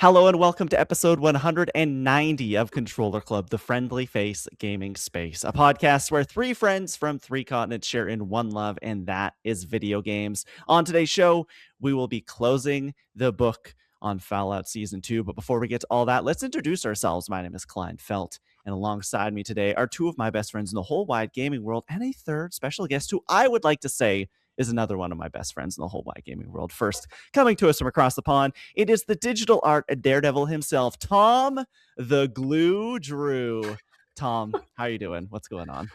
Hello and welcome to episode 190 of Controller Club, the friendly face gaming space, a podcast where three friends from three continents share in one love, and that is video games. On today's show, we will be closing the book on Fallout Season 2. But before we get to all that, let's introduce ourselves. My name is Klein Felt, and alongside me today are two of my best friends in the whole wide gaming world, and a third special guest who I would like to say is another one of my best friends in the whole wide gaming world. First, coming to us from across the pond, it is the digital art daredevil himself, Tom the Glue Drew. Tom, how are you doing? What's going on?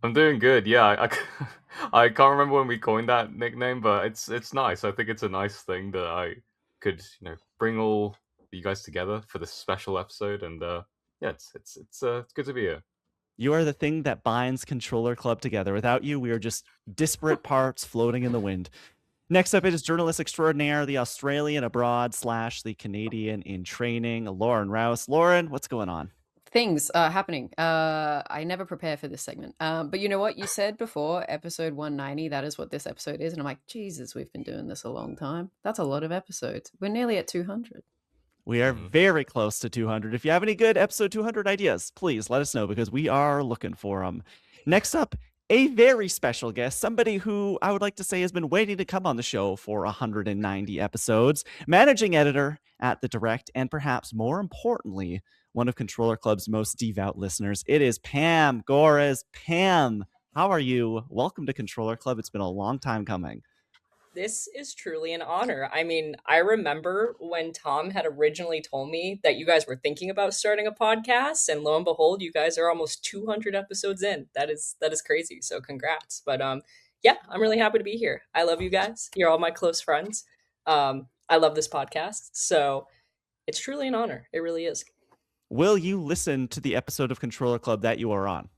I'm doing good. Yeah, I can't remember when we coined that nickname, but it's nice. I think it's a nice thing that I could bring all you guys together for this special episode, and yeah, it's good to be here. You are the thing that binds Controller Club together. Without you, we are just disparate parts floating in the wind. Next up, it is journalist extraordinaire, the Australian abroad / the Canadian in training, Lauren Rouse. Lauren, what's going on? Things are happening. I never prepare for this segment. But you know what? You said before, episode 190, that is what this episode is. And I'm like, Jesus, we've been doing this a long time. That's a lot of episodes. We're nearly at 200. We are very close to 200. If you have any good episode 200 ideas, please let us know because we are looking for them. Next up, a very special guest, somebody who I would like to say has been waiting to come on the show for 190 episodes, managing editor at The Direct, and perhaps more importantly, one of Controller Club's most devout listeners. It is Pam Gores. Pam, how are you? Welcome to Controller Club. It's been a long time coming. This is truly an honor. I mean, I remember when Tom had originally told me that you guys were thinking about starting a podcast, and lo and behold, you guys are almost 200 episodes in. That is crazy. So congrats. But yeah, I'm really happy to be here. I love you guys. You're all my close friends. I love this podcast. So it's truly an honor. It really is. Will you listen to the episode of Controller Club that you are on?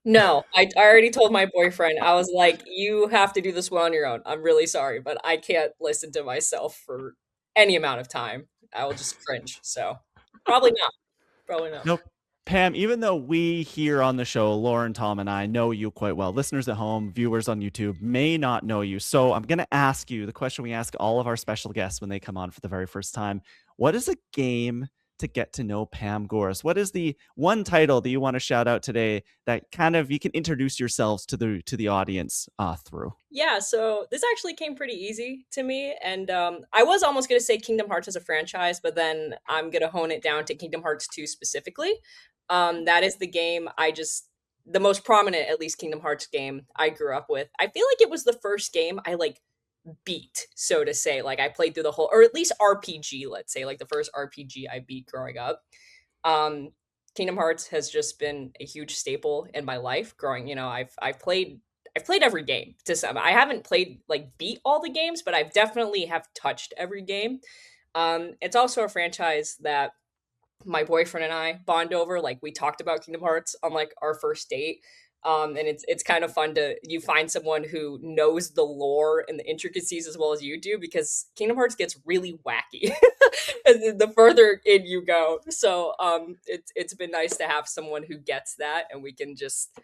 No, I already told my boyfriend. I was like, you have to do this one on your own. I'm really sorry, but I can't listen to myself for any amount of time. I will just cringe. So probably not. Probably not. Nope. Pam, even though we here on the show, Lauren, Tom, and I know you quite well, listeners at home, viewers on YouTube may not know you. So I'm going to ask you the question we ask all of our special guests when they come on for the very first time. What is a game to get to know Pam Gores? What is the one title that you want to shout out today that kind of you can introduce yourselves to the audience through? Yeah, so this actually came pretty easy to me, and I was almost going to say Kingdom Hearts as a franchise, but then I'm going to hone it down to Kingdom Hearts 2 specifically. That is the game the most prominent, at least, Kingdom Hearts game I grew up with. I feel like it was the first game I beat, so to say. Like I played through the whole, or at least RPG, let's say, like the first RPG I beat growing up. Um, Kingdom Hearts has just been a huge staple in my life growing. I've played every game to some. I haven't played beat all the games, but I've definitely have touched every game. It's also a franchise that my boyfriend and I bond over. Like we talked about Kingdom Hearts on like our first date. And it's kind of fun to you find someone who knows the lore and the intricacies as well as you do, because Kingdom Hearts gets really wacky the further in you go. So it's been nice to have someone who gets that, and we can just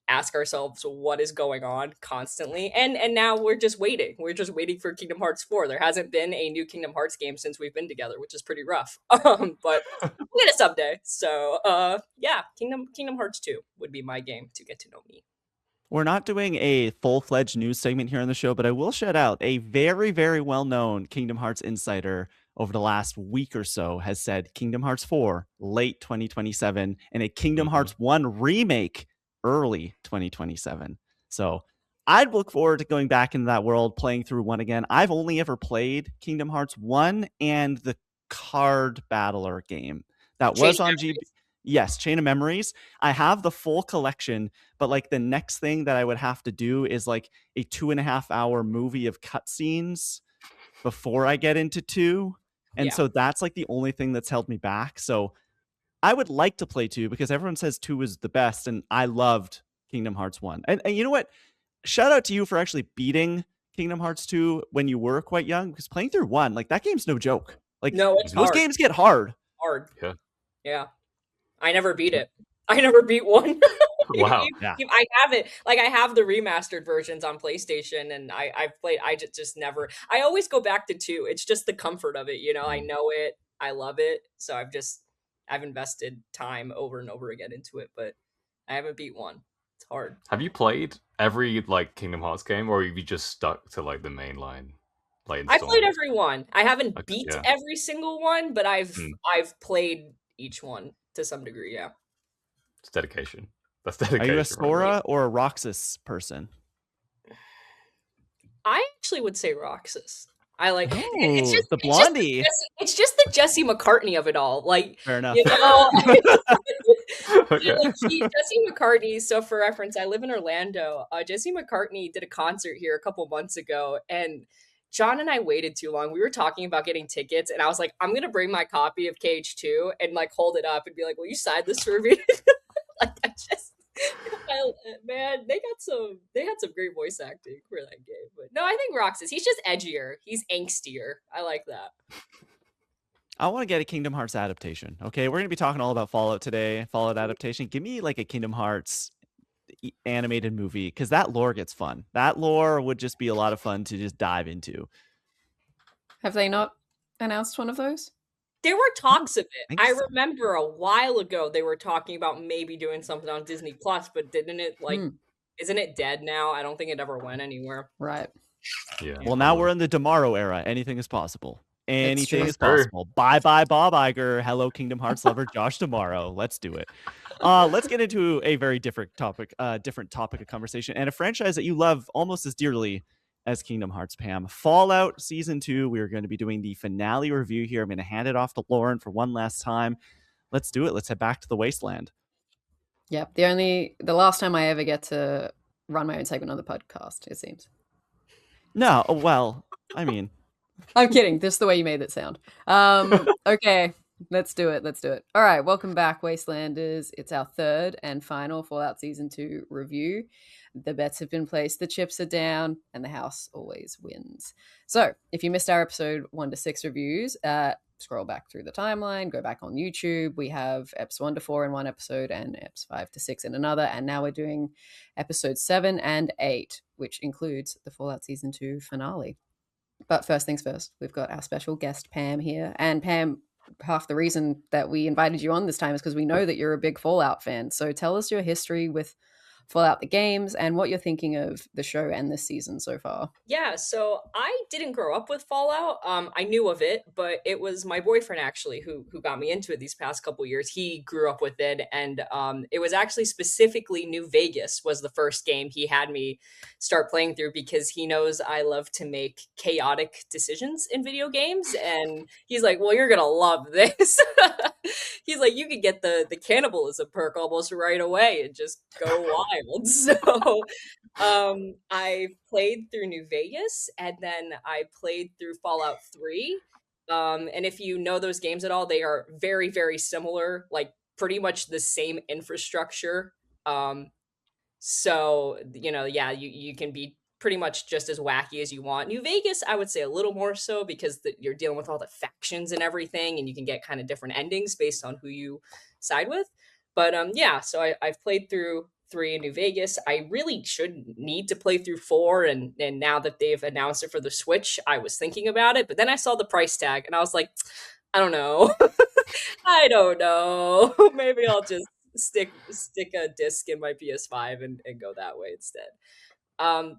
ask ourselves what is going on constantly. And now we're just waiting. We're just waiting for Kingdom Hearts 4. There hasn't been a new Kingdom Hearts game since we've been together, which is pretty rough. But we'll get it someday. So yeah, Kingdom Hearts 2 would be my game to get to know me. We're not doing a full-fledged news segment here on the show, but I will shout out a very, very well-known Kingdom Hearts insider over the last week or so has said Kingdom Hearts 4 late 2027 and a Kingdom Hearts 1 remake early 2027. So I'd look forward to going back into that world, playing through 1 again. I've only ever played Kingdom Hearts 1 and the card battler game that was on GB. Yes, Chain of Memories. I have the full collection, but like the next thing that I would have to do is like a 2.5-hour movie of cutscenes before I get into 2. And so that's like the only thing that's held me back. So I would like to play 2 because everyone says 2 is the best, and I loved Kingdom Hearts 1. And you know what? Shout out to you for actually beating Kingdom Hearts 2 when you were quite young, because playing through 1, like that game's no joke. Like no, it's those hard. games get hard. Yeah. I never beat it. I never beat 1. Wow. Yeah. I have it. Like I have the remastered versions on PlayStation, and I've played. I just never. I always go back to 2. It's just the comfort of it, you know. I know it. I love it. So I've invested time over and over again into it, but I haven't beat one. It's hard. Have you played every like Kingdom Hearts game, or have you just stuck to like the mainline, like I played installment? every one. I haven't Okay, beat yeah. every single one, but Hmm. I've played each one to some degree, yeah. It's dedication. That's Are you a dedication, right there. Sora or a Roxas person? I actually would say Roxas. I like Oh, it's the just blondie. it's just the Jesse McCartney of it all. Like, Fair enough. you know, Okay. like Jesse McCartney. So for reference, I live in Orlando. Jesse McCartney did a concert here a couple months ago, and John and I waited too long. We were talking about getting tickets, and I was like, I'm gonna bring my copy of KH2 and like hold it up and be like, "Will you sign this for me?" Like, man, they had some great voice acting for that game. But no, I think Roxas. He's just edgier. He's angstier. I like that. I want to get a Kingdom Hearts adaptation. Okay, we're going to be talking all about Fallout today. Fallout adaptation. Give me like a Kingdom Hearts animated movie because that lore gets fun. That lore would just be a lot of fun to just dive into. Have they not announced one of those? There were talks of it. think I so. remember a while ago they were talking about maybe doing something on Disney Plus, but didn't it like? Isn't it dead now? I don't think it ever went anywhere. Right. Yeah. Well, now we're in the tomorrow era. Anything is possible. Anything true. is Sure. possible. Bye bye, Bob Iger. Hello, Kingdom Hearts lover Josh tomorrow. Let's do it. Let's get into a very different topic of conversation and a franchise that you love almost as dearly as Kingdom Hearts, Pam. Fallout Season 2. We are going to be doing the finale review here. I'm going to hand it off to Lauren for one last time. Let's do it. Let's head back to the wasteland. Yep. The last time I ever get to run my own segment on the podcast, it seems. No, well, I mean, I'm kidding. Just the way you made it sound. Okay, let's do it. All right, welcome back, Wastelanders. It's our third and final Fallout Season 2 review. The bets have been placed, the chips are down, and the house always wins. So, if you missed our episode 1 to 6 reviews, scroll back through the timeline, go back on YouTube. We have eps 1 to 4 in one episode and eps 5 to 6 in another. And now we're doing episodes 7 and 8, which includes the Fallout Season 2 finale. But first things first, we've got our special guest, Pam, here. And Pam, half the reason that we invited you on this time is because we know that you're a big Fallout fan. So tell us your history with Fallout the games and what you're thinking of the show and this season so far. Yeah, so I didn't grow up with Fallout. I knew of it, but it was my boyfriend actually who got me into it these past couple years. He grew up with it, and it was actually specifically New Vegas was the first game he had me start playing through because he knows I love to make chaotic decisions in video games, and he's like, "Well, you're gonna love this." He's like, "You could get the cannibalism perk almost right away and just go wild." So I played through New Vegas and then I played through Fallout 3. And if you know those games at all, they are very, very similar, like pretty much the same infrastructure. So, yeah, you can be pretty much just as wacky as you want. New Vegas, I would say a little more so because you're dealing with all the factions and everything, and you can get kind of different endings based on who you side with. But yeah, so I've played through 3 in New Vegas. I really should need to play through 4, and now that they've announced it for the Switch, I was thinking about it, but then I saw the price tag and I was like, I don't know. I don't know. Maybe I'll just stick a disc in my PS5 and go that way instead.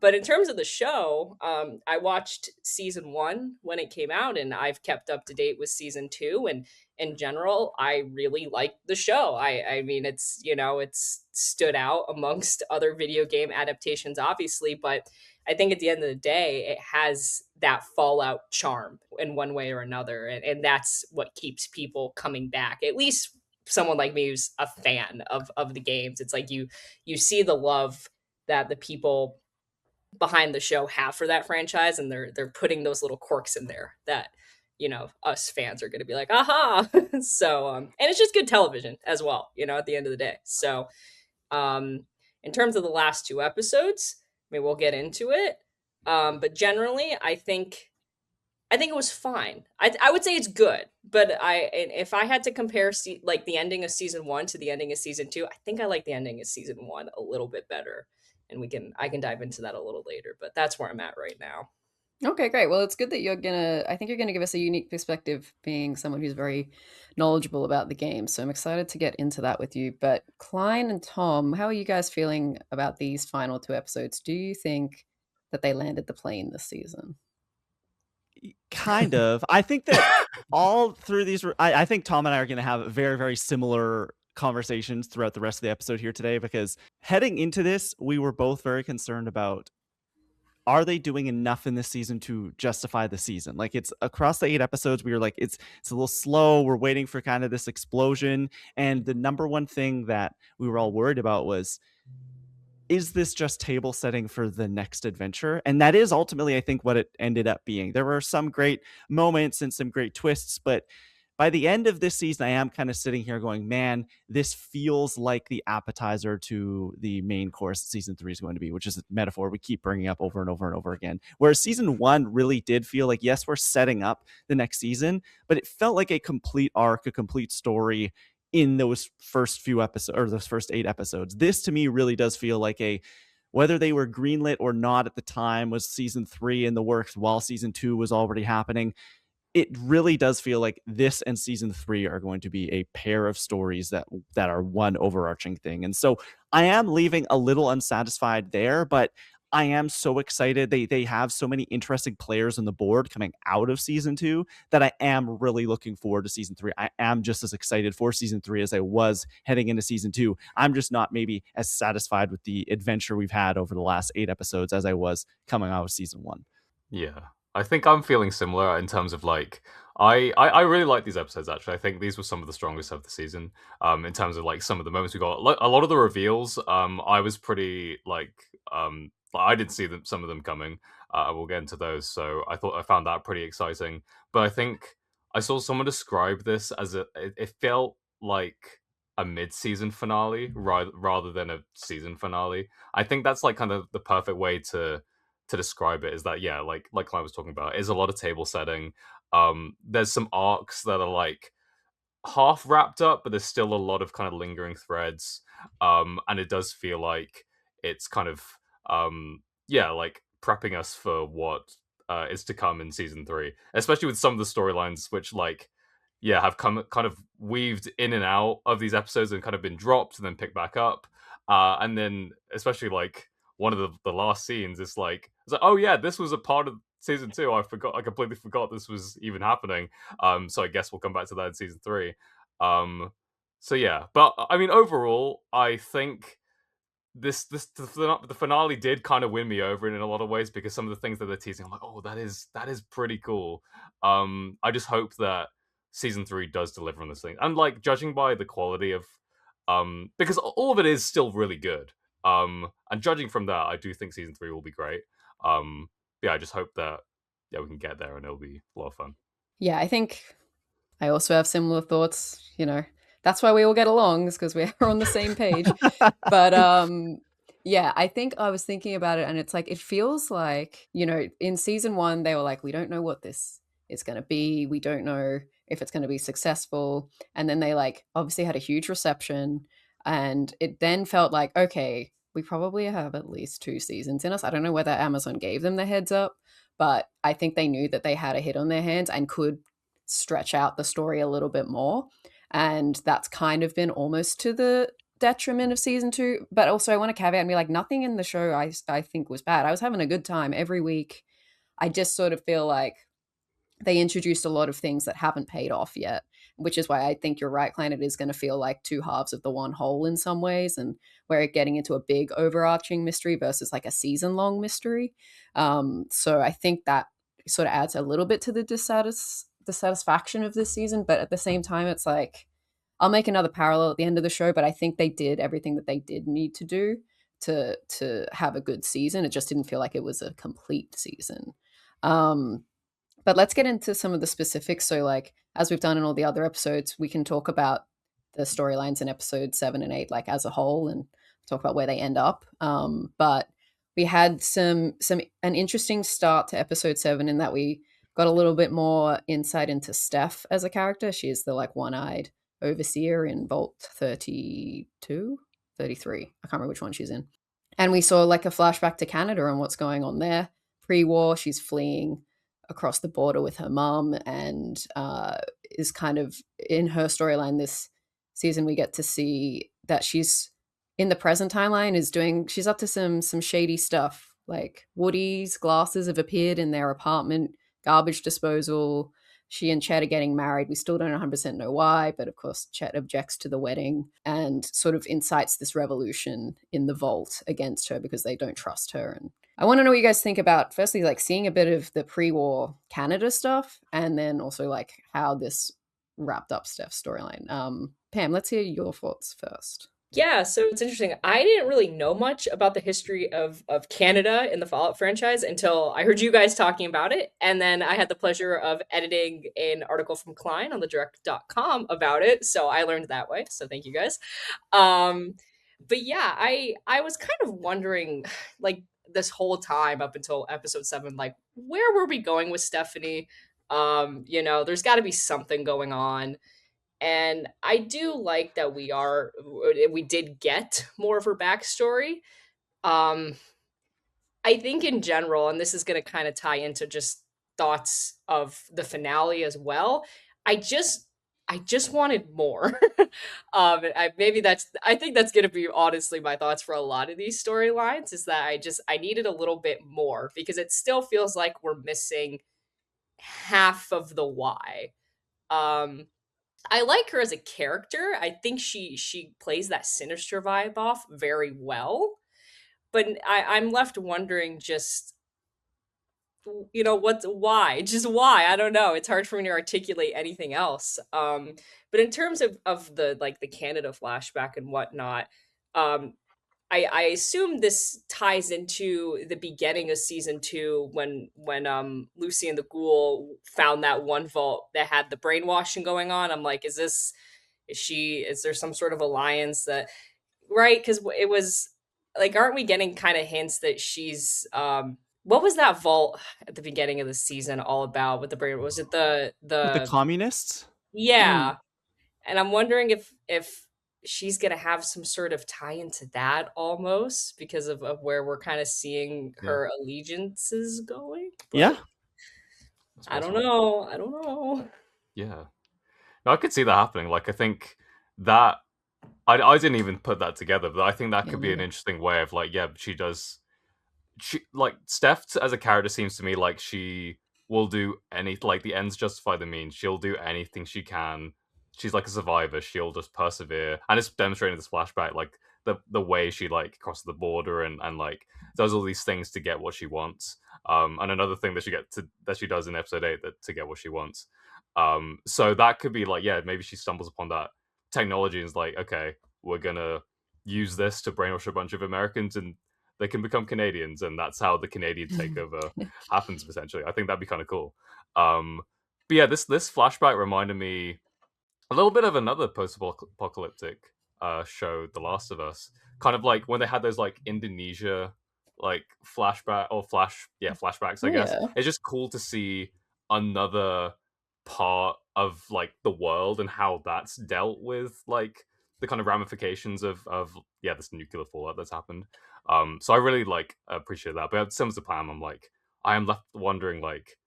But in terms of the show, I watched season 1 when it came out, and I've kept up to date with season 2. And in general, I really like the show. I mean, it's stood out amongst other video game adaptations, obviously, but I think at the end of the day, it has that Fallout charm in one way or another, and that's what keeps people coming back. At least someone like me who's a fan of the games. It's like you see the love that the people behind the show have for that franchise, and they're putting those little quirks in there that us fans are going to be like, aha. So and it's just good television as well, at the end of the day. So in terms of the last 2 episodes, I mean, we'll get into it, but generally I think it was fine. I would say it's good, but if I had to compare like the ending of season 1 to the ending of season 2, I think I like the ending of season 1 a little bit better, and I can dive into that a little later. But that's where I'm at right now. Okay, great. Well, it's good that I think you're gonna give us a unique perspective being someone who's very knowledgeable about the game. So I'm excited to get into that with you. But Klein and Tom, how are you guys feeling about these final 2 episodes? Do you think that they landed the plane this season? Kind of. I think that all through these, I think Tom and I are going to have very, very similar conversations throughout the rest of the episode here today, because heading into this, we were both very concerned about, are they doing enough in this season to justify the season? Like, it's across the 8 episodes, we were like, it's a little slow. We're waiting for kind of this explosion. And the number one thing that we were all worried about was, is this just table setting for the next adventure? And that is ultimately, I think, what it ended up being. There were some great moments and some great twists, but by the end of this season, I am kind of sitting here going, man, this feels like the appetizer to the main course season 3 is going to be, which is a metaphor we keep bringing up over and over and over again. Whereas season 1 really did feel like, yes, we're setting up the next season, but it felt like a complete arc, a complete story in those first few episodes, or those first 8 episodes. This to me really does feel like a, whether they were greenlit or not at the time, was season 3 in the works while season 2 was already happening. It really does feel like this and season 3 are going to be a pair of stories that are one overarching thing. And so I am leaving a little unsatisfied there, but I am so excited. They have so many interesting players on the board coming out of season 2 that I am really looking forward to season 3. I am just as excited for season 3 as I was heading into season 2. I'm just not maybe as satisfied with the adventure we've had over the last 8 episodes as I was coming out of season 1. Yeah. I think I'm feeling similar in terms of like I really like these episodes actually. I think these were some of the strongest of the season. In terms of like some of the moments we got. Like, a lot of the reveals, I was pretty like I didn't see some of them coming. We'll get into those. So I found that pretty exciting. But I think I saw someone describe this as it felt like a mid-season finale rather than a season finale. I think that's like kind of the perfect way to describe it, is that yeah, like Clive was talking about, is a lot of table setting. There's some arcs that are like half wrapped up, but there's still a lot of kind of lingering threads. And it does feel like it's kind of yeah, like prepping us for what is to come in season 3, especially with some of the storylines which like yeah have come kind of weaved in and out of these episodes and kind of been dropped and then picked back up. And then especially like one of the last scenes is like, it's like, oh yeah, this was a part of season 2. I completely forgot this was even happening. So I guess we'll come back to that in season 3. Um, so yeah, but I mean, overall, I think the finale did kind of win me over in a lot of ways, because some of the things that they're teasing, I'm like, oh, that is pretty cool. I just hope that season 3 does deliver on this thing, and like judging by the quality of, because all of it is still really good. And judging from that, I do think season 3 will be great. Yeah, I just hope that yeah we can get there and it'll be a lot of fun. Yeah, I think I also have similar thoughts. That's why we all get along, is because we're on the same page. But yeah, I think I was thinking about it, and it's like, it feels like, in season 1 they were like, we don't know what this is going to be, we don't know if it's going to be successful, and then they like obviously had a huge reception, and it then felt like, okay, we probably have at least 2 seasons in us. I don't know whether Amazon gave them the heads up, but I think they knew that they had a hit on their hands and could stretch out the story a little bit more. And that's kind of been almost to the detriment of season 2. But also, I want to caveat and be like, nothing in the show I think was bad. I was having a good time every week. I just sort of feel like they introduced a lot of things that haven't paid off yet, which is why I think you're right, Clan. It is going to feel like 2 halves of the one whole in some ways, and we're getting into a big overarching mystery versus like a season long mystery. So I think that sort of adds a little bit to the dissatisfaction of this season. But at the same time, it's like, I'll make another parallel at the end of the show, but I think they did everything that they did need to do to have a good season. It just didn't feel like it was a complete season. But let's get into some of the specifics. So, like, as we've done in all the other episodes, we can talk about the storylines in episode 7 and 8, like as a whole, and talk about where they end up. But we had an interesting start to episode 7 in that we got a little bit more insight into Steph as a character. She is the like one-eyed overseer in Vault 32, 33. I can't remember which one she's in. And we saw like a flashback to Canada and what's going on there pre-war. She's fleeing across the border with her mom, and is kind of in her storyline this season. We get to see that she's in the present timeline she's up to some shady stuff. Like Woody's glasses have appeared in their apartment, garbage disposal. She and Chet are getting married. We still don't 100% know why, but of course Chet objects to the wedding and sort of incites this revolution in the vault against her because they don't trust her. And I want to know what you guys think about, firstly, like seeing a bit of the pre-war Canada stuff, and then also like how this wrapped up Steph's storyline. Pam, let's hear your thoughts first. Yeah, so it's interesting. I didn't really know much about the history of Canada in the Fallout franchise until I heard you guys talking about it. And then I had the pleasure of editing an article from Klein on the direct.com about it. So I learned that way. So thank you guys. But yeah, I was kind of wondering, like, this whole time up until episode 7, like, where were we going with Stephanie? There's got to be something going on. And I do like that we did get more of her backstory. Um, I think in general, and this is going to kind of tie into just thoughts of the finale as well. I just wanted more. I think that's going to be honestly my thoughts for a lot of these storylines, is that I needed a little bit more, because it still feels like we're missing half of the why. I like her as a character. I think she plays that sinister vibe off very well. But I'm left wondering, just, why? Just why? I don't know. It's hard for me to articulate anything else. But in terms of the, like, the Canada flashback and whatnot, um I assume this ties into the beginning of season 2, when Lucy and the Ghoul found that one vault that had the brainwashing going on. I'm like, is there some sort of alliance that, right? Because it was like, aren't we getting kind of hints that she's what was that vault at the beginning of the season all about with the brain? Was it the With the communists? yeah? And I'm wondering if she's gonna have some sort of tie into that, almost because of where we're kind of seeing Yeah. her allegiances going. But Yeah. That's I don't possible. know. I don't know. Yeah. No, I could see that happening. Like, I think that I didn't even put that together, but I think that Yeah, could me be an neither. interesting way of, like, yeah, she, like, Steph as a character seems to me like she will do like, the ends justify the means. She'll do anything she can. She's like a survivor. She'll just persevere, and it's demonstrating this flashback, like the way she, like, crosses the border and like does all these things to get what she wants. And another thing that she does in episode 8 to get what she wants. So that could be like, yeah, maybe she stumbles upon that technology and is like, okay, we're gonna use this to brainwash a bunch of Americans, and they can become Canadians, and that's how the Canadian takeover happens. Potentially, I think that'd be kind of cool. But yeah, this flashback reminded me a little bit of another post-apocalyptic show, The Last of Us. Kind of like when they had those, like, Indonesia, like, flashbacks. I Oh guess yeah. it's just cool to see another part of, like, the world and how that's dealt with, like, the kind of ramifications of this nuclear fallout that's happened. So I really, like, appreciate that. But similar to Pam, I'm like, I am left wondering, like,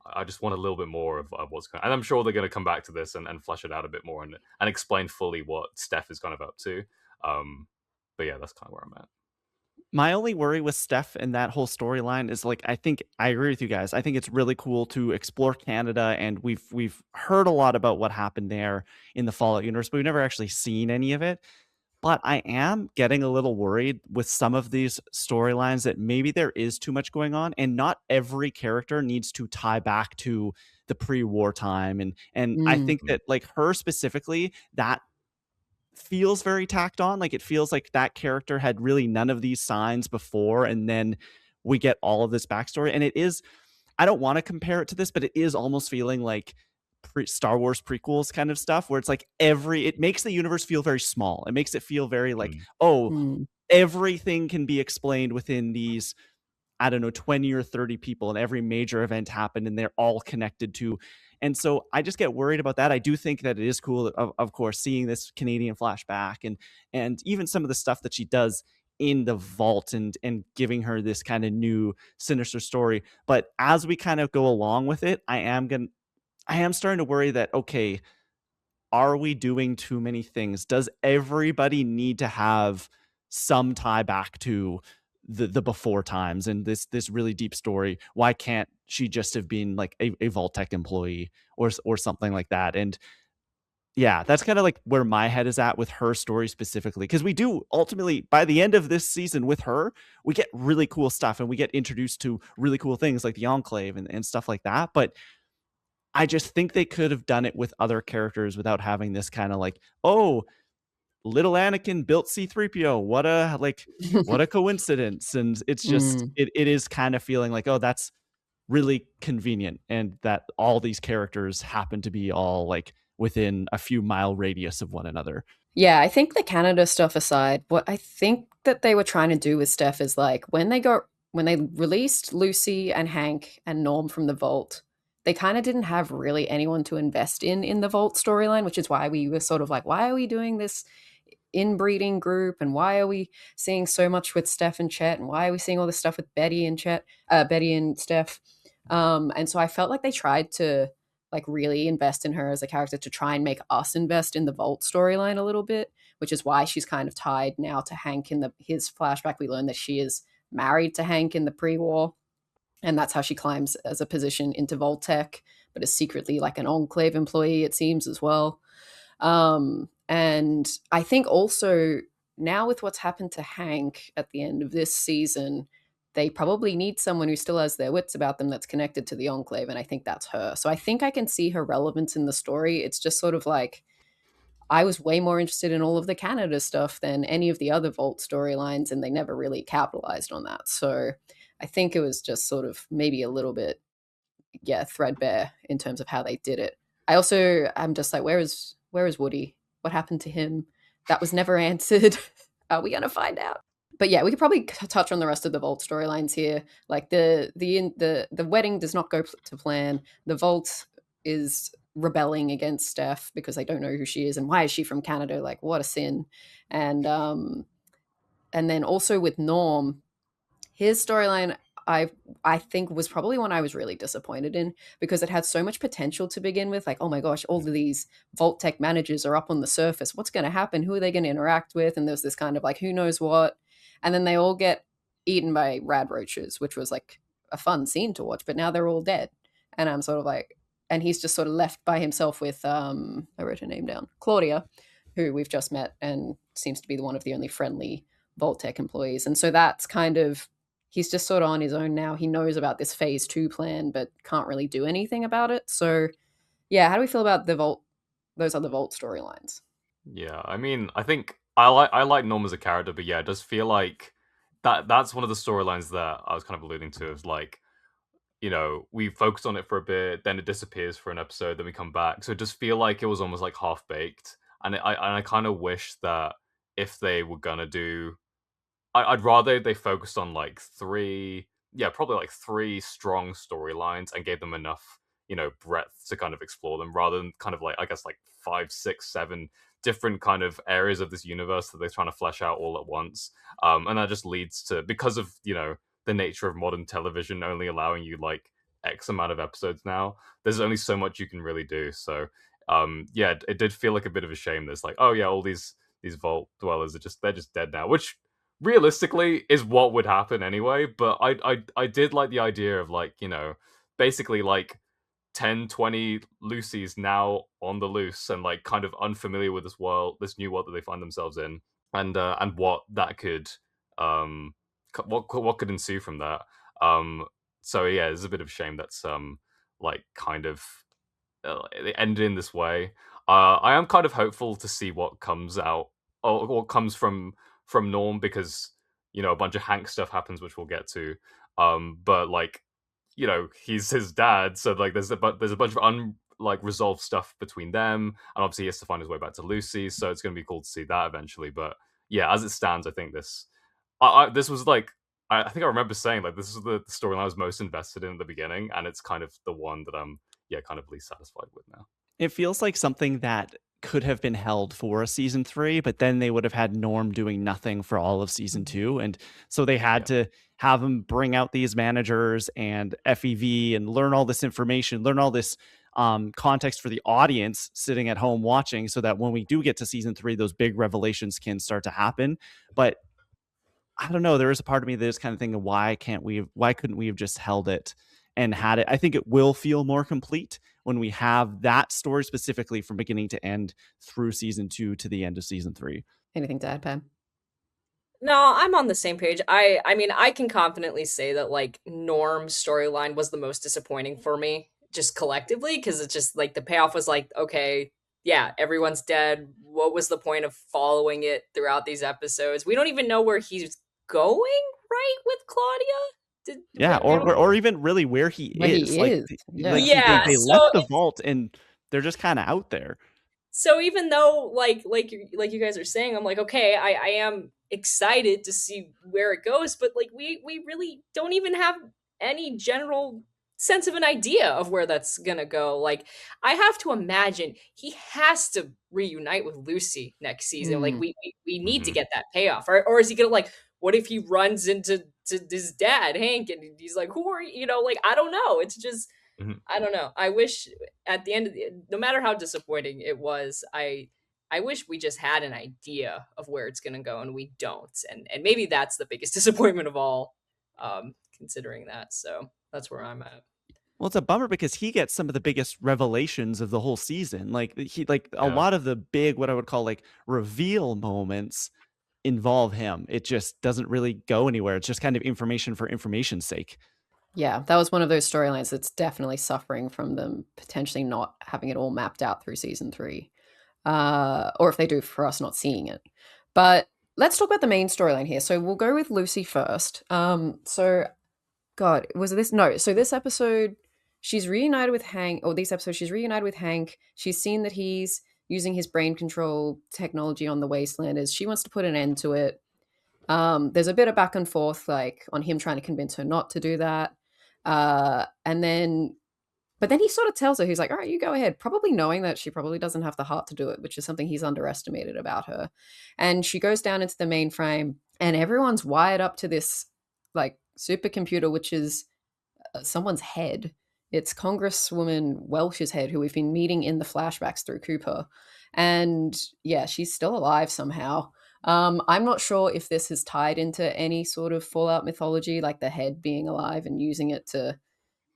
I just want a little bit more of what's going on. And I'm sure they're going to come back to this and flesh it out a bit more and explain fully what Steph is kind of up to. But yeah, that's kind of where I'm at. My only worry with Steph and that whole storyline is, like, I think I agree with you guys. I think it's really cool to explore Canada, and we've heard a lot about what happened there in the Fallout universe, but we've never actually seen any of it. But I am getting a little worried with some of these storylines that maybe there is too much going on, and not every character needs to tie back to the pre-war time. And I think Mm. that, like, her specifically, that feels very tacked on. Like, it feels like that character had really none of these signs before, and then we get all of this backstory. And it is, I don't want to compare it to this, but it is almost feeling like Star Wars prequels kind of stuff, where it's like it makes the universe feel very small. It makes it feel very like, Mm. oh, Mm. everything can be explained within these, I don't know, 20 or 30 people, and every major event happened and they're all connected to. And so I just get worried about that. I do think that it is cool, of course, seeing this Canadian flashback and even some of the stuff that she does in the vault and giving her this kind of new sinister story. But as we kind of go along with it, I am starting to worry that, okay, are we doing too many things? Does everybody need to have some tie back to the before times and this really deep story? Why can't she just have been like a Vault-Tec employee or something like that? And yeah, that's kind of like where my head is at with her story specifically. Because we do ultimately, by the end of this season with her, we get really cool stuff and we get introduced to really cool things like the Enclave and stuff like that. But I just think they could have done it with other characters without having this kind of like, oh, little Anakin built C-3PO. What a coincidence. And it's just Mm. it is kind of feeling like, oh, that's really convenient, and that all these characters happen to be all like within a few mile radius of one another. Yeah, I think the Canada stuff aside, what I think that they were trying to do with Steph is like when they released Lucy and Hank and Norm from the vault, they kind of didn't have really anyone to invest in the vault storyline, which is why we were sort of like, why are we doing this inbreeding group, and why are we seeing so much with Steph and Chet, and why are we seeing all this stuff with Betty and Steph? And so I felt like they tried to like really invest in her as a character to try and make us invest in the Vault storyline a little bit, which is why she's kind of tied now to Hank in his flashback. We learn that she is married to Hank in the pre-war, and that's how she climbs as a position into Vault-Tec, but is secretly like an Enclave employee, it seems, as well. And I think also now with what's happened to Hank at the end of this season, they probably need someone who still has their wits about them that's connected to the Enclave, and I think that's her. So I think I can see her relevance in the story. It's just sort of like I was way more interested in all of the Canada stuff than any of the other Vault storylines, and they never really capitalized on that. So I think it was just sort of maybe a little bit, threadbare in terms of how they did it. I'm just like, where is Woody? What happened to him? That was never answered. Are we gonna find out? But yeah, we could probably touch on the rest of the Vault storylines here. Like the wedding does not go to plan. The Vault is rebelling against Steph because they don't know who she is and why is she from Canada? Like, what a sin. And then also with Norm, his storyline I think was probably one I was really disappointed in because it had so much potential to begin with. Like, oh my gosh, all of these Vault-Tec managers are up on the surface. What's going to happen? Who are they going to interact with? And there's this kind of like, who knows what? And then they all get eaten by rad roaches, which was like a fun scene to watch. But now they're all dead, and I'm sort of like, and he's just sort of left by himself with I wrote her name down, Claudia, who we've just met and seems to be one of the only friendly Vault-Tec employees. And so that's kind of he's just sort of on his own now. He knows about this phase 2 plan, but can't really do anything about it. So, yeah, how do we feel about those other Vault storylines? Yeah, I mean, I think I like Norm as a character, but yeah, it does feel like that's one of the storylines that I was kind of alluding to. Is like, we focused on it for a bit, then it disappears for an episode, then we come back. So it does feel like it was almost like half baked, and I kind of wish that if they were gonna do I'd rather they focused on like probably like three strong storylines and gave them enough, breadth to kind of explore them rather than kind of like, I guess, like 5, 6, 7 different kind of areas of this universe that they're trying to flesh out all at once. And that just leads to, because of, the nature of modern television only allowing you like X amount of episodes now, there's only so much you can really do. So, yeah, it did feel like a bit of a shame. There's like, oh yeah, all these vault dwellers they're just dead now, which realistically is what would happen anyway. But I did like the idea of like, basically like 10, 20 Lucy's now on the loose and like kind of unfamiliar with this new world that they find themselves in, and what that could what could ensue from that. So yeah, it's a bit of a shame that's like kind of it ended in this way. I am kind of hopeful to see what comes out or what comes from Norm, because a bunch of Hank stuff happens, which we'll get to. But like, he's his dad, so like there's a bunch of resolved stuff between them, and obviously he has to find his way back to Lucy. So it's going to be cool to see that eventually. But yeah, as it stands, I think this was like I think I remember saying like this is the storyline I was most invested in at the beginning, and it's kind of the one that I'm kind of least satisfied with now. It feels like something that could have been held for a season 3, but then they would have had Norm doing nothing for all of season 2, and so they had to have him bring out these managers and FEV and learn all this information, learn all this context for the audience sitting at home watching, so that when we do get to season 3, those big revelations can start to happen. But I don't know, there is a part of me that is kind of thinking, why couldn't we have just held it and had it? I think it will feel more complete when we have that story specifically from beginning to end through season 2 to the end of season 3. Anything to add, Pam? No, I'm on the same page. I mean, I can confidently say that like Norm's storyline was the most disappointing for me, just collectively, because it's just like the payoff was like, okay, yeah, everyone's dead. What was the point of following it throughout these episodes? We don't even know where he's going, right, with Claudia? Yeah, or even really where he Where he is. Like, is, yeah. Yeah, they so left the vault and they're just kind of out there. So even though like you guys are saying, I'm like, okay, I am excited to see where it goes, but like we really don't even have any general sense of an idea of where that's gonna go. Like, I have to imagine he has to reunite with Lucy next season. Like, we need to get that payoff. Or is he gonna, like, what if he runs into his dad, Hank, and he's like, who are you? You know, like, I don't know. It's just I don't know. I wish at the end of no matter how disappointing it was, I wish we just had an idea of where it's gonna go, and we don't. And maybe that's the biggest disappointment of all, considering that. So that's where I'm at. Well, it's a bummer because he gets some of the biggest revelations of the whole season. Like, a lot of the big, what I would call like reveal moments involve him. It just doesn't really go anywhere. It's just kind of information for information's sake. Yeah, that was one of those storylines that's definitely suffering from them potentially not having it all mapped out through season 3. Or if they do, for us not seeing it. But let's talk about the main storyline here. So we'll go with Lucy first. So, God, was this? No. So this episode, she's reunited with Hank, or these episodes, she's reunited with Hank. She's seen that he's using his brain control technology on the Wastelanders. She wants to put an end to it. There's a bit of back and forth, like on him trying to convince her not to do that. And then, but then he sort of tells her, he's like, all right, you go ahead, probably knowing that she probably doesn't have the heart to do it, which is something he's underestimated about her. And she goes down into the mainframe, and everyone's wired up to this like supercomputer, which is someone's head. It's Congresswoman Welch's head, who we've been meeting in the flashbacks through Cooper. And yeah, she's still alive somehow. I'm not sure if this is tied into any sort of Fallout mythology, like the head being alive and using it to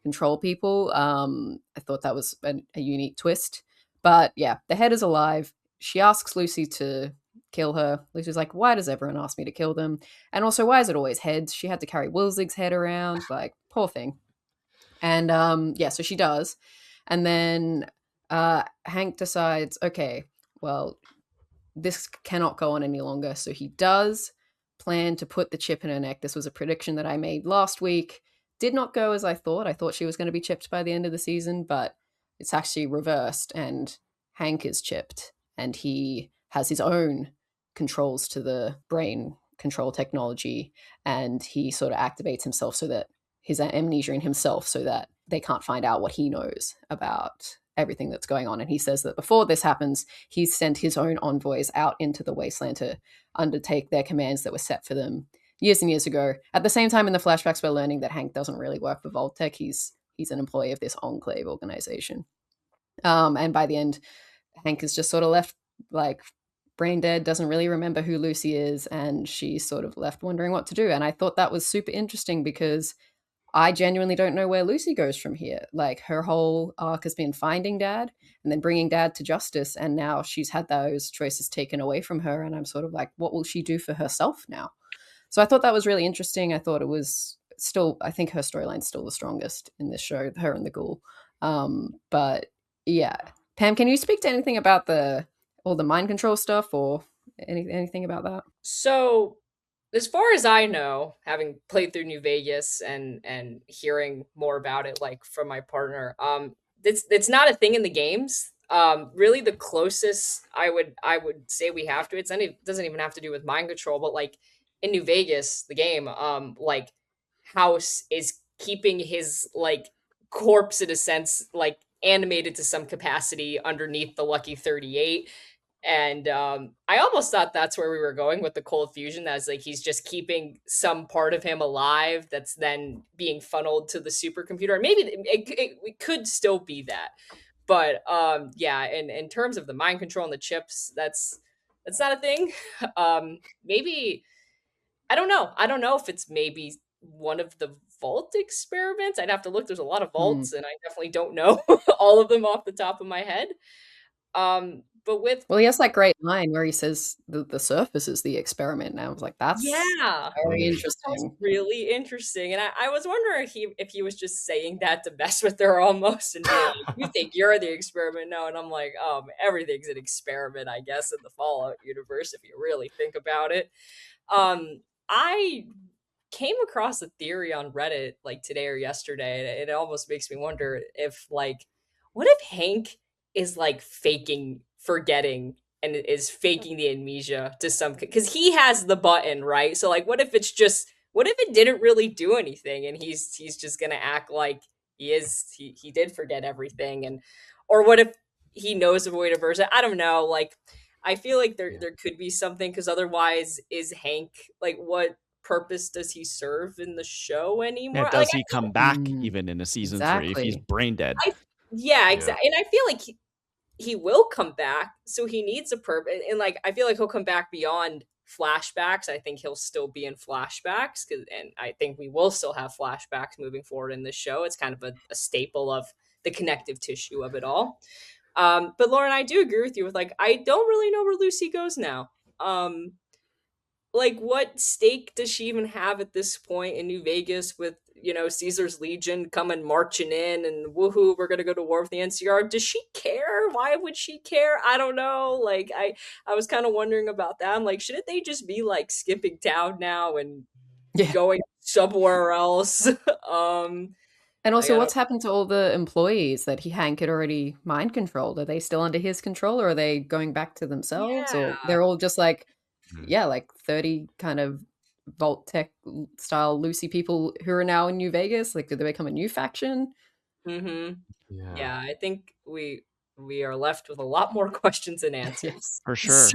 control people. I thought that was a unique twist. But yeah, the head is alive. She asks Lucy to kill her. Lucy's like, why does everyone ask me to kill them? And also, why is it always heads? She had to carry Wilzig's head around. Like, poor thing. And yeah, so she does. And then Hank decides, okay, well, this cannot go on any longer. So he does plan to put the chip in her neck. This was a prediction that I made last week. Did not go as I thought. I thought she was going to be chipped by the end of the season, but it's actually reversed, and Hank is chipped, and he has his own controls to the brain control technology, and he sort of activates himself so that his amnesia in himself, so that they can't find out what he knows about everything that's going on. And he says that before this happens, he's sent his own envoys out into the wasteland to undertake their commands that were set for them years and years ago. At the same time, in the flashbacks, we're learning that Hank doesn't really work for Vault-Tec. He's an employee of this Enclave organization. And by the end, Hank is just sort of left like brain dead, doesn't really remember who Lucy is, and she's sort of left wondering what to do. And I thought that was super interesting because I genuinely don't know where Lucy goes from here. Like, her whole arc has been finding Dad and then bringing Dad to justice, and now she's had those choices taken away from her, and I'm sort of like, what will she do for herself now? So I thought that was really interesting. I thought it was still, I think her storyline's still the strongest in this show, her and the Ghoul. But yeah, Pam, can you speak to anything about all the mind control stuff, or anything about that? So, as far as I know, having played through New Vegas and hearing more about it, like from my partner, it's not a thing in the games. Really, the closest I would say we have to, it doesn't even have to do with mind control, but like in New Vegas, the game, like House is keeping his like corpse in a sense like animated to some capacity underneath the Lucky 38. And I almost thought that's where we were going with the cold fusion. That's like he's just keeping some part of him alive that's then being funneled to the supercomputer. And maybe it could still be that. But yeah, in terms of the mind control and the chips, that's not a thing. Maybe I don't know. I don't know if it's maybe one of the vault experiments. I'd have to look. There's a lot of vaults, and I definitely don't know all of them off the top of my head. But with Well, he has that great line where he says the surface is the experiment. And I was like, that's yeah, very Mm. that sounds interesting. really interesting. And I was wondering if he was just saying that to mess with her almost and be like, you think you're the experiment? No, and I'm like, everything's an experiment, I guess, in the Fallout universe, if you really think about it. I came across a theory on Reddit like today or yesterday, and it almost makes me wonder if like what if Hank is like faking forgetting and is faking the amnesia to some because he has the button, right? So like what if it's just what if it didn't really do anything and he's just gonna act like he did forget everything and or what if he knows a way to verse it? I don't know. Like I feel like there Yeah. there could be something because otherwise is Hank like what purpose does he serve in the show Yeah, anymore? Like does he come back Mm, even in a season 3 if he's exactly. brain dead? yeah, Yeah. exactly. And I feel like he will come back, so he needs a purpose. And like I feel like he'll come back beyond flashbacks. I think he'll still be in flashbacks and I think we will still have flashbacks moving forward in this show. It's kind of a staple of the connective tissue of it all. But Lauren, I do agree with you with like I don't really know where Lucy goes now. Like what stake does she even have at this point in New Vegas with Caesar's Legion coming marching in and woohoo, we're gonna go to war with the NCR? Does she care? Why would she care? I don't know. Like I was kind of wondering about that. I'm like, shouldn't they just be like skipping town now and Yeah. going somewhere else? um And like also, I what's don't happened to all the employees that Hank had already mind controlled? Are they still under his control, or are they going back to themselves, or yeah. they're all just like, Mm. yeah, like 30 kind of Vault Tech style Lucy people who are now in New Vegas? Like, did they become a new faction? Mm-hmm. Yeah. Yeah, I think we are left with a lot more questions than answers. For sure.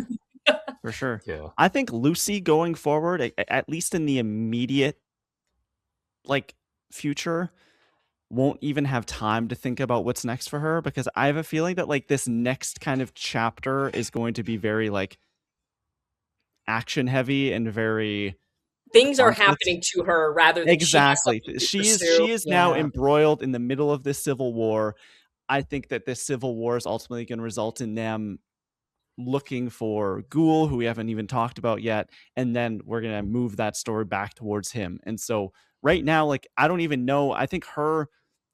For sure. Yeah. I think Lucy going forward, at least in the immediate like future, won't even have time to think about what's next for her because I have a feeling that like this next kind of chapter is going to be very like action heavy and very Things are conflict. happening to her rather than she has Exactly. something to She pursue. is now Yeah. embroiled in the middle of this civil war. I think that this civil war is ultimately going to result in them looking for Ghoul, who we haven't even talked about yet, and then we're gonna move that story back towards him. And so right now, like I don't even know. I think her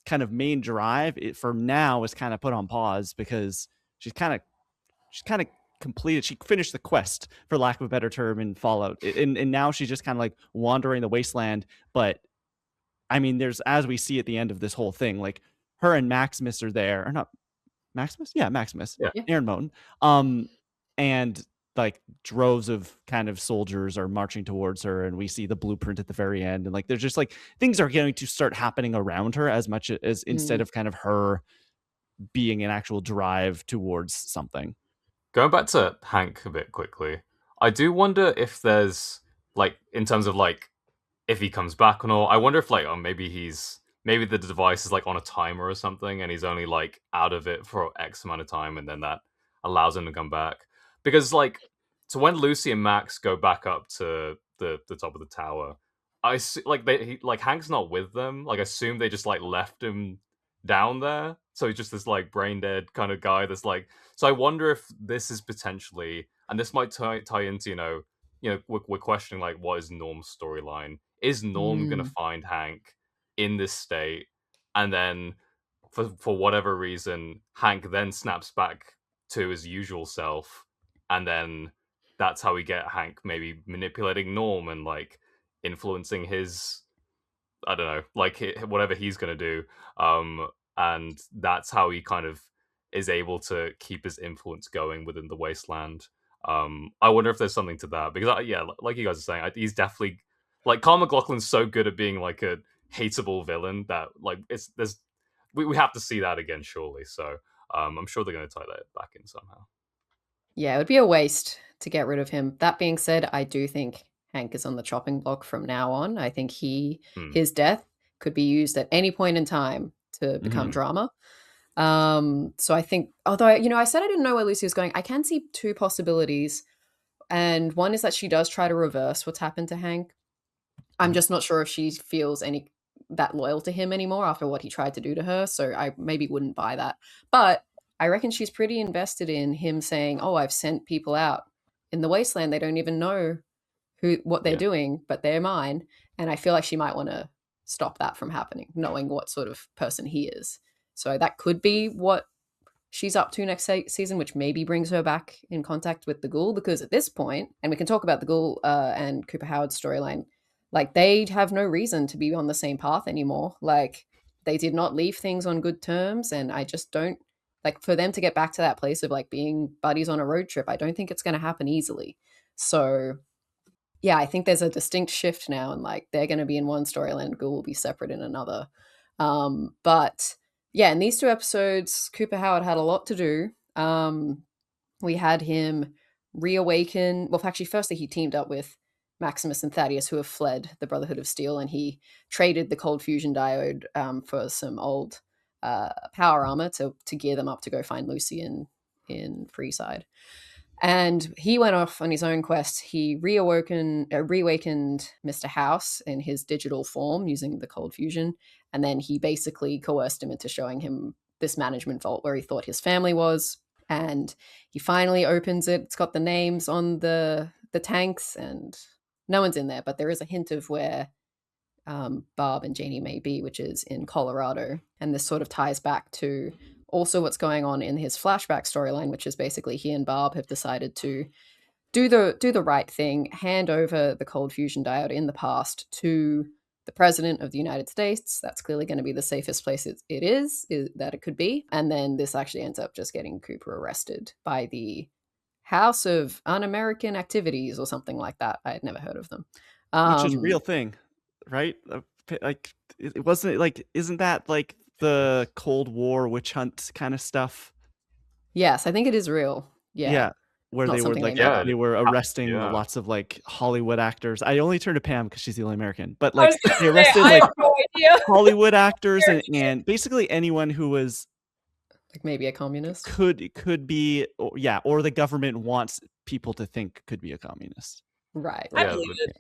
kind of main drive for now is kind of put on pause because she's kind of completed. She finished the quest, for lack of a better term, in Fallout, and now she's just kind of like wandering the wasteland. But I mean, there's as we see at the end of this whole thing, like her and Maximus are there, or not Maximus? Yeah, Maximus. Yeah. Aaron Moten. And like droves of kind of soldiers are marching towards her, and we see the blueprint at the very end. And like there's just like things are going to start happening around her as much as instead of kind of her being an actual drive towards something. Going back to Hank a bit quickly, I do wonder if there's like in terms of like if he comes back or not. I wonder if like maybe the device is like on a timer or something, and he's only like out of it for X amount of time, and then that allows him to come back. Because like, so when Lucy and Max go back up to the top of the tower, like Hank's not with them. Like, I assume they just like left him down there, so he's just this like brain dead kind of guy. That's like, so I wonder if this is potentially, and this might tie into we're questioning like what is Norm's storyline. Is Norm gonna find Hank in this state, and then for whatever reason, Hank then snaps back to his usual self, and then that's how we get Hank maybe manipulating Norm and like influencing his, I don't know, like whatever he's gonna do, and that's how he kind of is able to keep his influence going within the wasteland. I wonder if there's something to that because yeah, like you guys are saying, he's definitely like Carl McLaughlin's so good at being like a hateable villain that like there's we have to see that again, surely. So I'm sure they're going to tie that back in somehow. Yeah, it would be a waste to get rid of him. That being said, I do think Hank is on the chopping block from now on. I think his death could be used at any point in time to become drama. So I think, although, I said I didn't know where Lucy was going, I can see two possibilities. And one is that she does try to reverse what's happened to Hank. I'm just not sure if she feels that loyal to him anymore after what he tried to do to her. So I maybe wouldn't buy that. But I reckon she's pretty invested in him saying, "Oh, I've sent people out in the wasteland. They don't even know what they're doing, but they're mine." And I feel like she might want to stop that from happening, knowing what sort of person he is. So that could be what she's up to next season, which maybe brings her back in contact with the Ghoul, because at this point, and we can talk about the Ghoul and Cooper Howard's storyline, like, they have no reason to be on the same path anymore. Like, they did not leave things on good terms, and I just don't, like, for them to get back to that place of, like, being buddies on a road trip, I don't think it's going to happen easily. So, yeah, I think there's a distinct shift now, and, like, they're going to be in one storyline, Ghoul will be separate in another. But, yeah, in these two episodes, Cooper Howard had a lot to do. We had him reawaken. Well, actually, firstly, he teamed up with Maximus and Thaddeus, who have fled the Brotherhood of Steel, and he traded the cold fusion diode for some old power armor to gear them up to go find Lucy in Freeside. And he went off on his own quest. He reawakened Mr. House in his digital form using the cold fusion, and then he basically coerced him into showing him this management vault where he thought his family was. And he finally opens it. It's got the names on the tanks, and no one's in there, but there is a hint of where Barb and Janie may be, which is in Colorado. And this sort of ties back to also what's going on in his flashback storyline, which is basically he and Barb have decided to do the right thing, hand over the cold fusion diode in the past to the president of the United States. That's clearly going to be the safest place that it could be. And then this actually ends up just getting Cooper arrested by the House of Un-American Activities or something like that. I had never heard of them. Which is a real thing, right? Like, it wasn't like, isn't that like the Cold War witch hunt kind of stuff? Yes, I think it is real. Yeah. Where Not they were something like, they made up. they were arresting lots of like Hollywood actors. I only turn to Pam because she's the only American, but like they arrested I like have no idea. Hollywood actors and basically anyone who was like maybe a communist could be, or the government wants people to think could be a communist. Right. I believe it.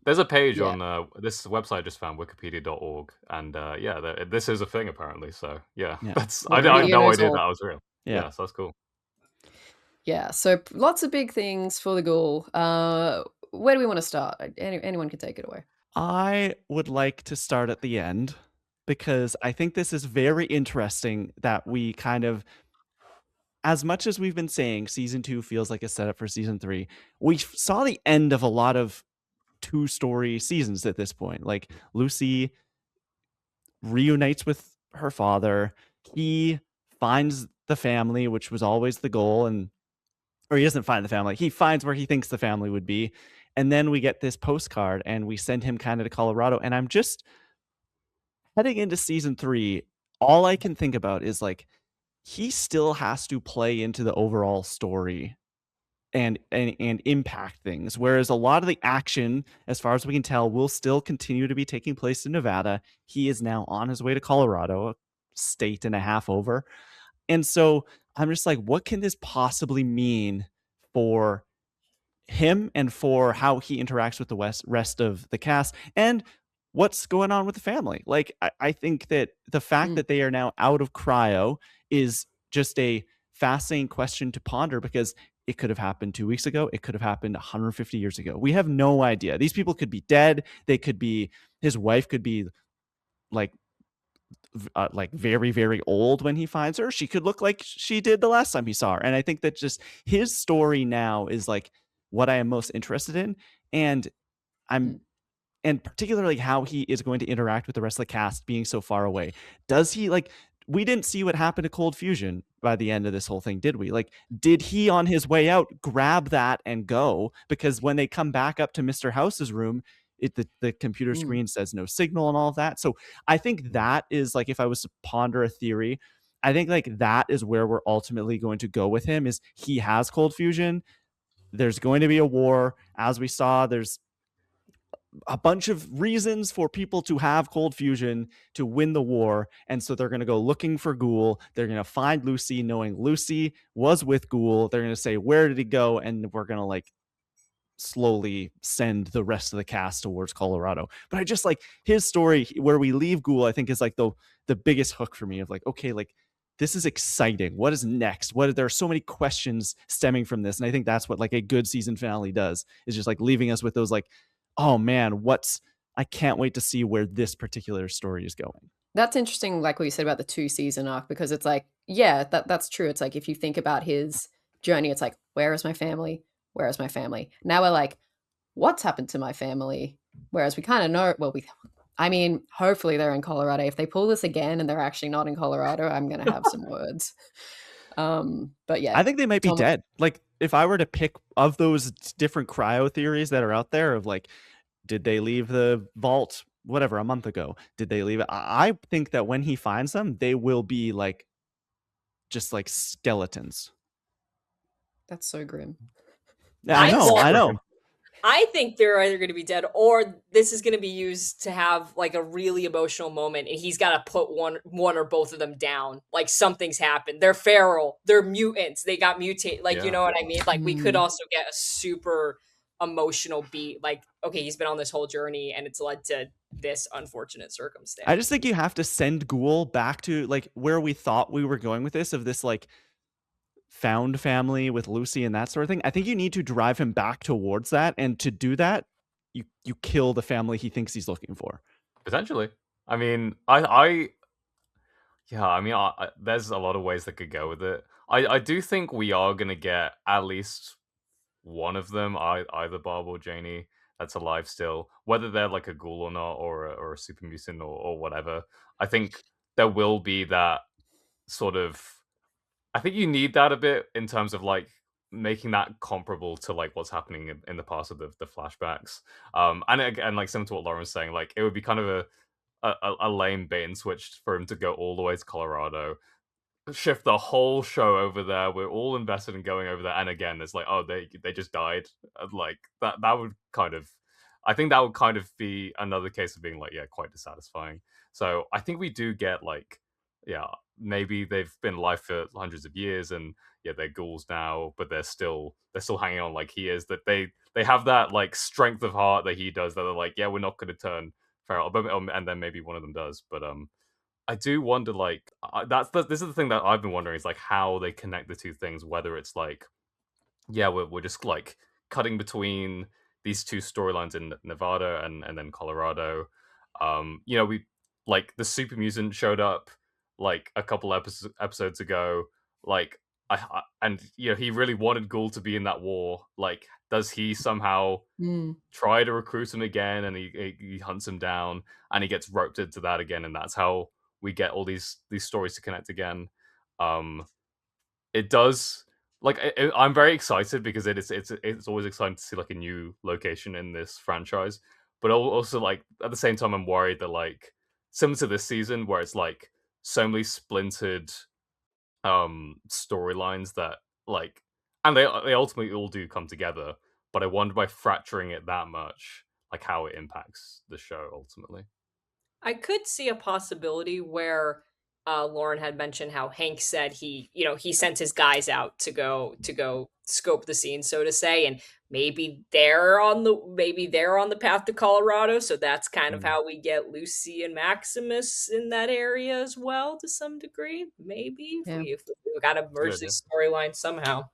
There's a page on this website I just found, wikipedia.org, and this is a thing apparently. So that's I had no idea that was real. Yeah, so that's cool. Yeah, so lots of big things for the Ghoul. Where do we want to start? Anyone can take it away. I would like to start at the end, because I think this is very interesting that we kind of, as much as we've been saying season 2 feels like a setup for season 3, we saw the end of a lot of 2-story seasons at this point. Like, Lucy reunites with her father. He finds the family, which was always the goal, or he doesn't find the family. He finds where he thinks the family would be. And then we get this postcard and we send him kind of to Colorado. And I'm just heading into season 3. All I can think about is like, he still has to play into the overall story and impact things. Whereas a lot of the action, as far as we can tell, will still continue to be taking place in Nevada. He is now on his way to Colorado, a state and a half over. And so I'm just like, what can this possibly mean for him and for how he interacts with the rest of the cast and what's going on with the family? Like, I think that the fact that they are now out of cryo is just a fascinating question to ponder, because it could have happened 2 weeks ago. It could have happened 150 years ago. We have no idea. These people could be dead. They could be, his wife could be like very, very old when he finds her. She could look like she did the last time he saw her. And I think that just his story now is like what I am most interested in. And and particularly how he is going to interact with the rest of the cast being so far away. Does he, like, we didn't see what happened to Cold Fusion by the end of this whole thing, did we? Like, did he on his way out grab that and go? Because when they come back up to Mr. House's room, the computer Mm. screen says no signal and all of that. So I think that is like, if I was to ponder a theory, I think like that is where we're ultimately going to go with him. Is he has cold fusion? There's going to be a war, as we saw. There's a bunch of reasons for people to have cold fusion to win the war, and so they're going to go looking for Ghoul. They're going to find Lucy, knowing Lucy was with Ghoul. They're going to say, where did he go? And we're going to like slowly send the rest of the cast towards Colorado. But I just like his story where we leave Ghoul, I think is like the biggest hook for me of like, okay, like this is exciting. What is next? There are so many questions stemming from this. And I think that's what like a good season finale does, is just like leaving us with those like, oh man, I can't wait to see where this particular story is going. That's interesting, like what you said about the 2-season arc, because it's like, yeah, that's true. It's like, if you think about his journey, it's like, where is my family? Where is my family? Now we're like, what's happened to my family? Whereas we kind of know, well, I mean, hopefully they're in Colorado. If they pull this again and they're actually not in Colorado, I'm going to have some words. But yeah, I think they might be Tom- dead. Like, if I were to pick of those different cryo theories that are out there of like, did they leave the vault, whatever, a month ago? Did they leave it? I think that when he finds them, they will be like, just like skeletons. that's so grim. I know. I think they're either going to be dead, or this is going to be used to have like a really emotional moment, and he's got to put one or both of them down. Like, something's happened. They're feral. They're mutants. They got mutated. Like, you know what I mean? Like, we could also get a super emotional beat. Like, okay, he's been on this whole journey, and it's led to this unfortunate circumstance. I just think you have to send Ghoul back to like where we thought we were going with this, of this like found family with Lucy and that sort of thing. I think you need to drive him back towards that, and to do that, you kill the family he thinks he's looking for. Potentially. I mean, there's a lot of ways that could go with it. I do think we are gonna get at least one of them, either Barb or Janie, that's alive still, whether they're like a Ghoul or not, or a super mutant or whatever. I think there will be that sort of. I think you need that a bit in terms of like making that comparable to like what's happening in the past of the flashbacks. And again, like similar to what Lauren was saying, like it would be kind of a lame bait and switch for him to go all the way to Colorado, shift the whole show over there. We're all invested in going over there, and again, it's like, oh, they just died. Like that would kind of, I think that would kind of be another case of being like, yeah, quite dissatisfying. So I think we do get like, yeah, maybe they've been alive for hundreds of years, and yeah, they're ghouls now, but they're still hanging on like he is. That they have that like strength of heart that he does. That they're like, yeah, we're not going to turn feral, and then maybe one of them does, but I do wonder, like, this is the thing that I've been wondering, is like how they connect the two things. Whether it's like, yeah, we're just like cutting between these two storylines in Nevada and then Colorado. We like the super mutant showed up like a couple episodes ago. Like, and he really wanted Ghoul to be in that war. Like, does he somehow try to recruit him again, and he hunts him down, and he gets roped into that again, and that's how we get all these stories to connect again. It does, like, I'm very excited because it's always exciting to see like a new location in this franchise, but also like at the same time I'm worried that like similar to this season where it's like so many splintered storylines that like, and they ultimately all do come together, but I wonder by fracturing it that much, like how it impacts the show ultimately. I could see a possibility where Lauren had mentioned how Hank said he sent his guys out to go scope the scene, so to say, and maybe they're on the path to Colorado, so that's kind of how we get Lucy and Maximus in that area as well, to some degree. Maybe if we got to merge these storylines somehow.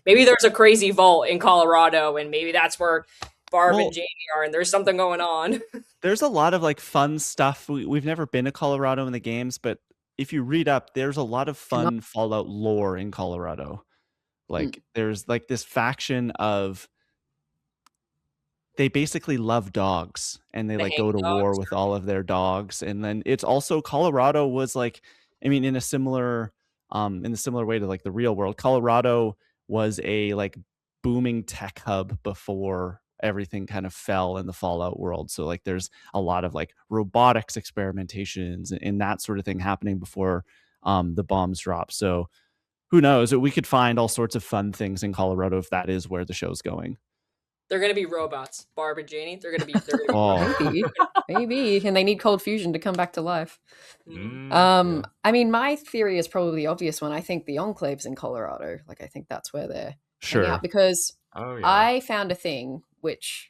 Maybe there's a crazy vault in Colorado, and maybe that's where Barb and Jamie are, and there's something going on. There's a lot of like fun stuff. We've never been to Colorado in the games, but if you read up, there's a lot of fun Fallout lore in Colorado. Like there's like this faction of, they basically love dogs, and they like go to war with all of their dogs. And then it's also, Colorado was like, I mean, in a similar way to like the real world, Colorado was a like booming tech hub before everything kind of fell in the Fallout world. So like there's a lot of like robotics experimentations and that sort of thing happening before the bombs drop. So who knows? We could find all sorts of fun things in Colorado if that is where the show's going. They're gonna be robots, Barb and Janie. They're gonna be Oh. robots. Maybe, and they need cold fusion to come back to life. Yeah. I mean, my theory is probably the obvious one. I think the Enclave's in Colorado. Like, I think that's where they're hanging Sure. out, because Oh yeah. I found a thing which,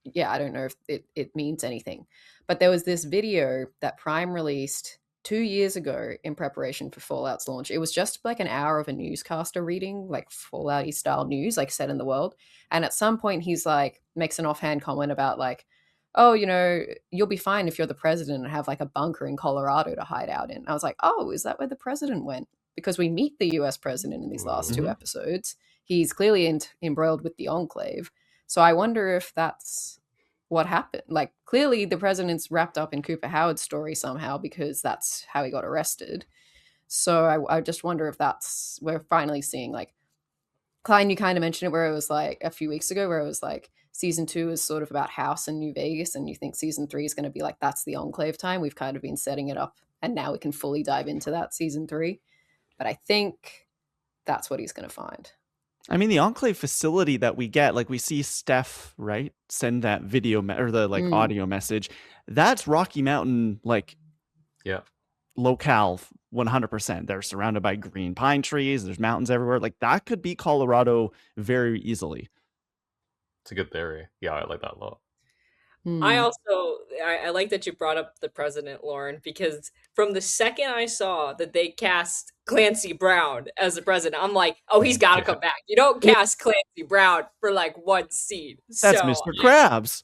yeah, I don't know if it means anything, but there was this video that Prime released 2 years ago in preparation for Fallout's launch. It was just like an hour of a newscaster reading, like Fallout-y style news, like set in the world. And at some point, he's like, makes an offhand comment about like, oh, you know, you'll be fine if you're the president and have like a bunker in Colorado to hide out in. I was like, oh, is that where the president went? Because we meet the US president in these last two Mhm. episodes. He's clearly embroiled with the Enclave. So I wonder if that's what happened. Like, clearly the president's wrapped up in Cooper Howard's story somehow, because that's how he got arrested. So I just wonder if that's, we're finally seeing, like, Klein, you kind of mentioned it where it was like a few weeks ago, where it was like season 2 is sort of about House and New Vegas, and you think season 3 is going to be like, that's the Enclave time. We've kind of been setting it up, and now we can fully dive into that season 3. But I think that's what he's going to find. I mean, the Enclave facility that we get, like we see Steph, right, send that video or the like audio message. That's Rocky Mountain, like, Yeah. locale 100%. They're surrounded by green pine trees. There's mountains everywhere. Like that could be Colorado very easily. It's a good theory. Yeah, I like that a lot. I also I like that you brought up the president, Lauren, because from the second I saw that they cast Clancy Brown as the president, I'm like, oh, he's got to come back. You don't cast Clancy Brown for like one scene. That's So Mr. Krabs.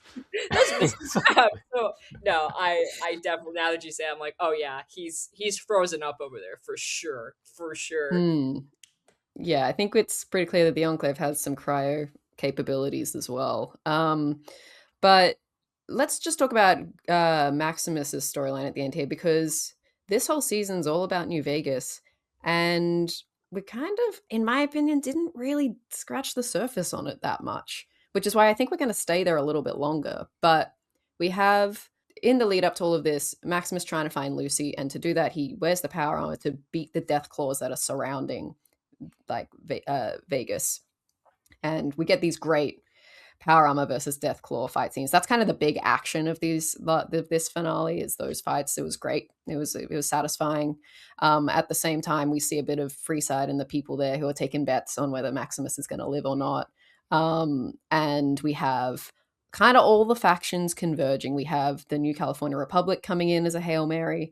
that's Mr. Krabs. So no, I definitely, now that you say it, I'm like, oh yeah, he's frozen up over there for sure, for sure. Yeah, I think it's pretty clear that the Enclave has some cryo capabilities as well. But let's just talk about Maximus's storyline at the end here, because this whole season's all about New Vegas, and we kind of, in my opinion, didn't really scratch the surface on it that much, which is why I think we're going to stay there a little bit longer. But we have, in the lead up to all of this, Maximus trying to find Lucy, and to do that, he wears the power armor to beat the death claws that are surrounding like Vegas. And we get these great power armor versus death claw fight scenes. That's kind of the big action of this finale, is those fights. It was great. It was satisfying. At the same time, we see a bit of Freeside and the people there who are taking bets on whether Maximus is going to live or not. And we have kind of all the factions converging. We have the New California Republic coming in as a Hail Mary.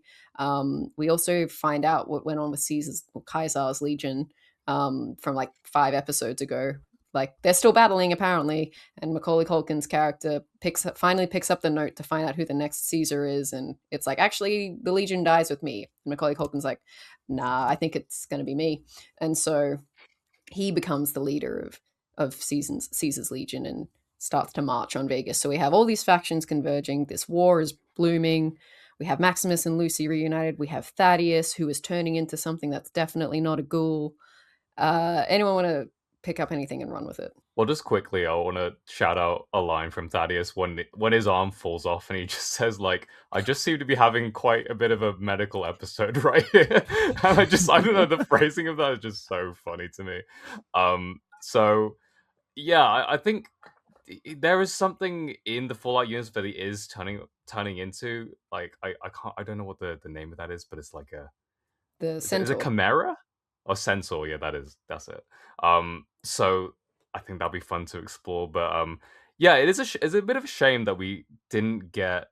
We also find out what went on with Caesar's Legion from like 5 episodes ago. Like, they're still battling apparently, and Macaulay Culkin's character finally picks up the note to find out who the next Caesar is, and it's like, actually, the Legion dies with me. And Macaulay Culkin's like, nah, I think it's going to be me. And so he becomes the leader of Caesar's Legion and starts to march on Vegas. So we have all these factions converging. This war is blooming. We have Maximus and Lucy reunited. We have Thaddeus, who is turning into something that's definitely not a ghoul. Anyone want to pick up anything and run with it? Well, just quickly, I want to shout out a line from Thaddeus when his arm falls off, and he just says, like, I just seem to be having quite a bit of a medical episode right here. And I don't know, the phrasing of that is just so funny to me. So yeah, I think there is something in the Fallout universe that he is turning into. Like, I don't know what the name of that is, but it's like is it Chimera? Or Centaur, yeah, that's it. So I think that'll be fun to explore. But yeah, it's a bit of a shame that we didn't get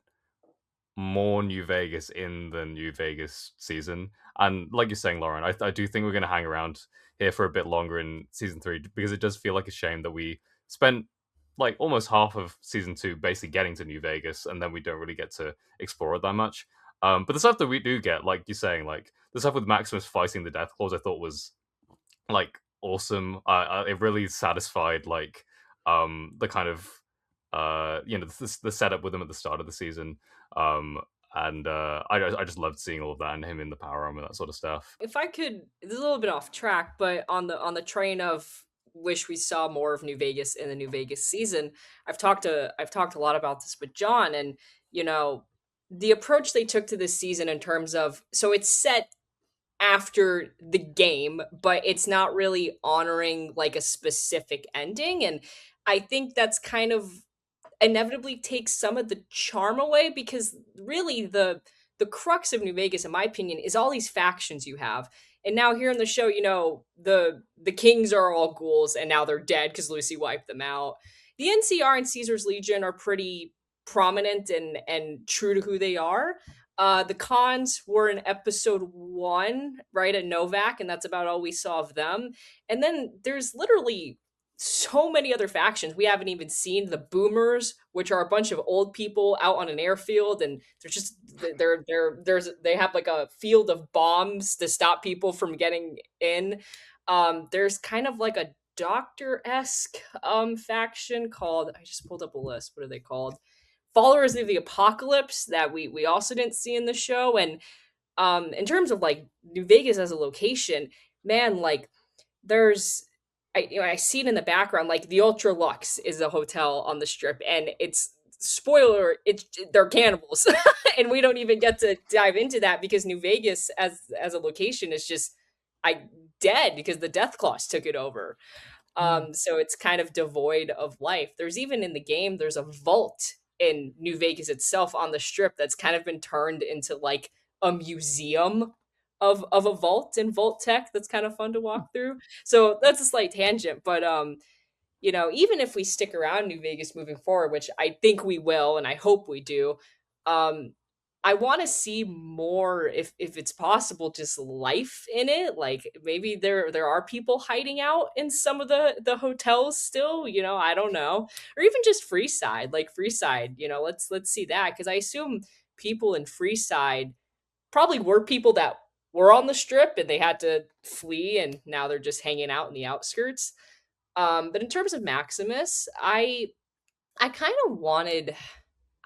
more New Vegas in the New Vegas season. And like you're saying, Lauren, I do think we're going to hang around here for a bit longer in season 3, because it does feel like a shame that we spent like almost half of season 2 basically getting to New Vegas, and then we don't really get to explore it that much. But the stuff that we do get, like you're saying, like the stuff with Maximus fighting the Death Claws, I thought was like awesome. It really satisfied like the kind of the setup with him at the start of the season. And I just loved seeing all of that and him in the power armor, that sort of stuff. If I could, this is a little bit off track, but on the train of wish we saw more of New Vegas in the New Vegas season. I've talked a lot about this with John, and you know, the approach they took to this season in terms of, so it's set after the game, but it's not really honoring like a specific ending. And I think that's kind of inevitably takes some of the charm away, because really the crux of New Vegas, in my opinion, is all these factions you have. And now here in the show, you know, the kings are all ghouls and now they're dead because Lucy wiped them out. The NCR and Caesar's Legion are pretty prominent and true to who they are. The cons were in episode 1, right, at Novak, and that's about all we saw of them. And then there's literally so many other factions we haven't even seen. The Boomers, which are a bunch of old people out on an airfield, and they're just they have like a field of bombs to stop people from getting in. There's kind of like a Doctor-esque faction called, I just pulled up a list. What are they called? Followers of the Apocalypse, that we also didn't see in the show. And in terms of like New Vegas as a location, man, like there's I see it in the background, like the Ultra Lux is a hotel on the strip, and it's spoiler, it's they're cannibals. And we don't even get to dive into that because New Vegas as a location is just I dead because the Death Claws took it over. So it's kind of devoid of life. There's even in the game, there's a vault in New Vegas itself on the strip that's kind of been turned into like a museum of a vault in Vault Tech that's kind of fun to walk through. So that's a slight tangent, but you know, even if we stick around New Vegas moving forward, which I think we will and I hope we do, um I want to see more, if it's possible, just life in it. Like maybe there are people hiding out in some of the hotels still, you know, I don't know. Or even just Freeside, like Freeside, you know, let's see that, because I assume people in Freeside probably were people that were on the strip and they had to flee and now they're just hanging out in the outskirts. But in terms of Maximus, I kind of wanted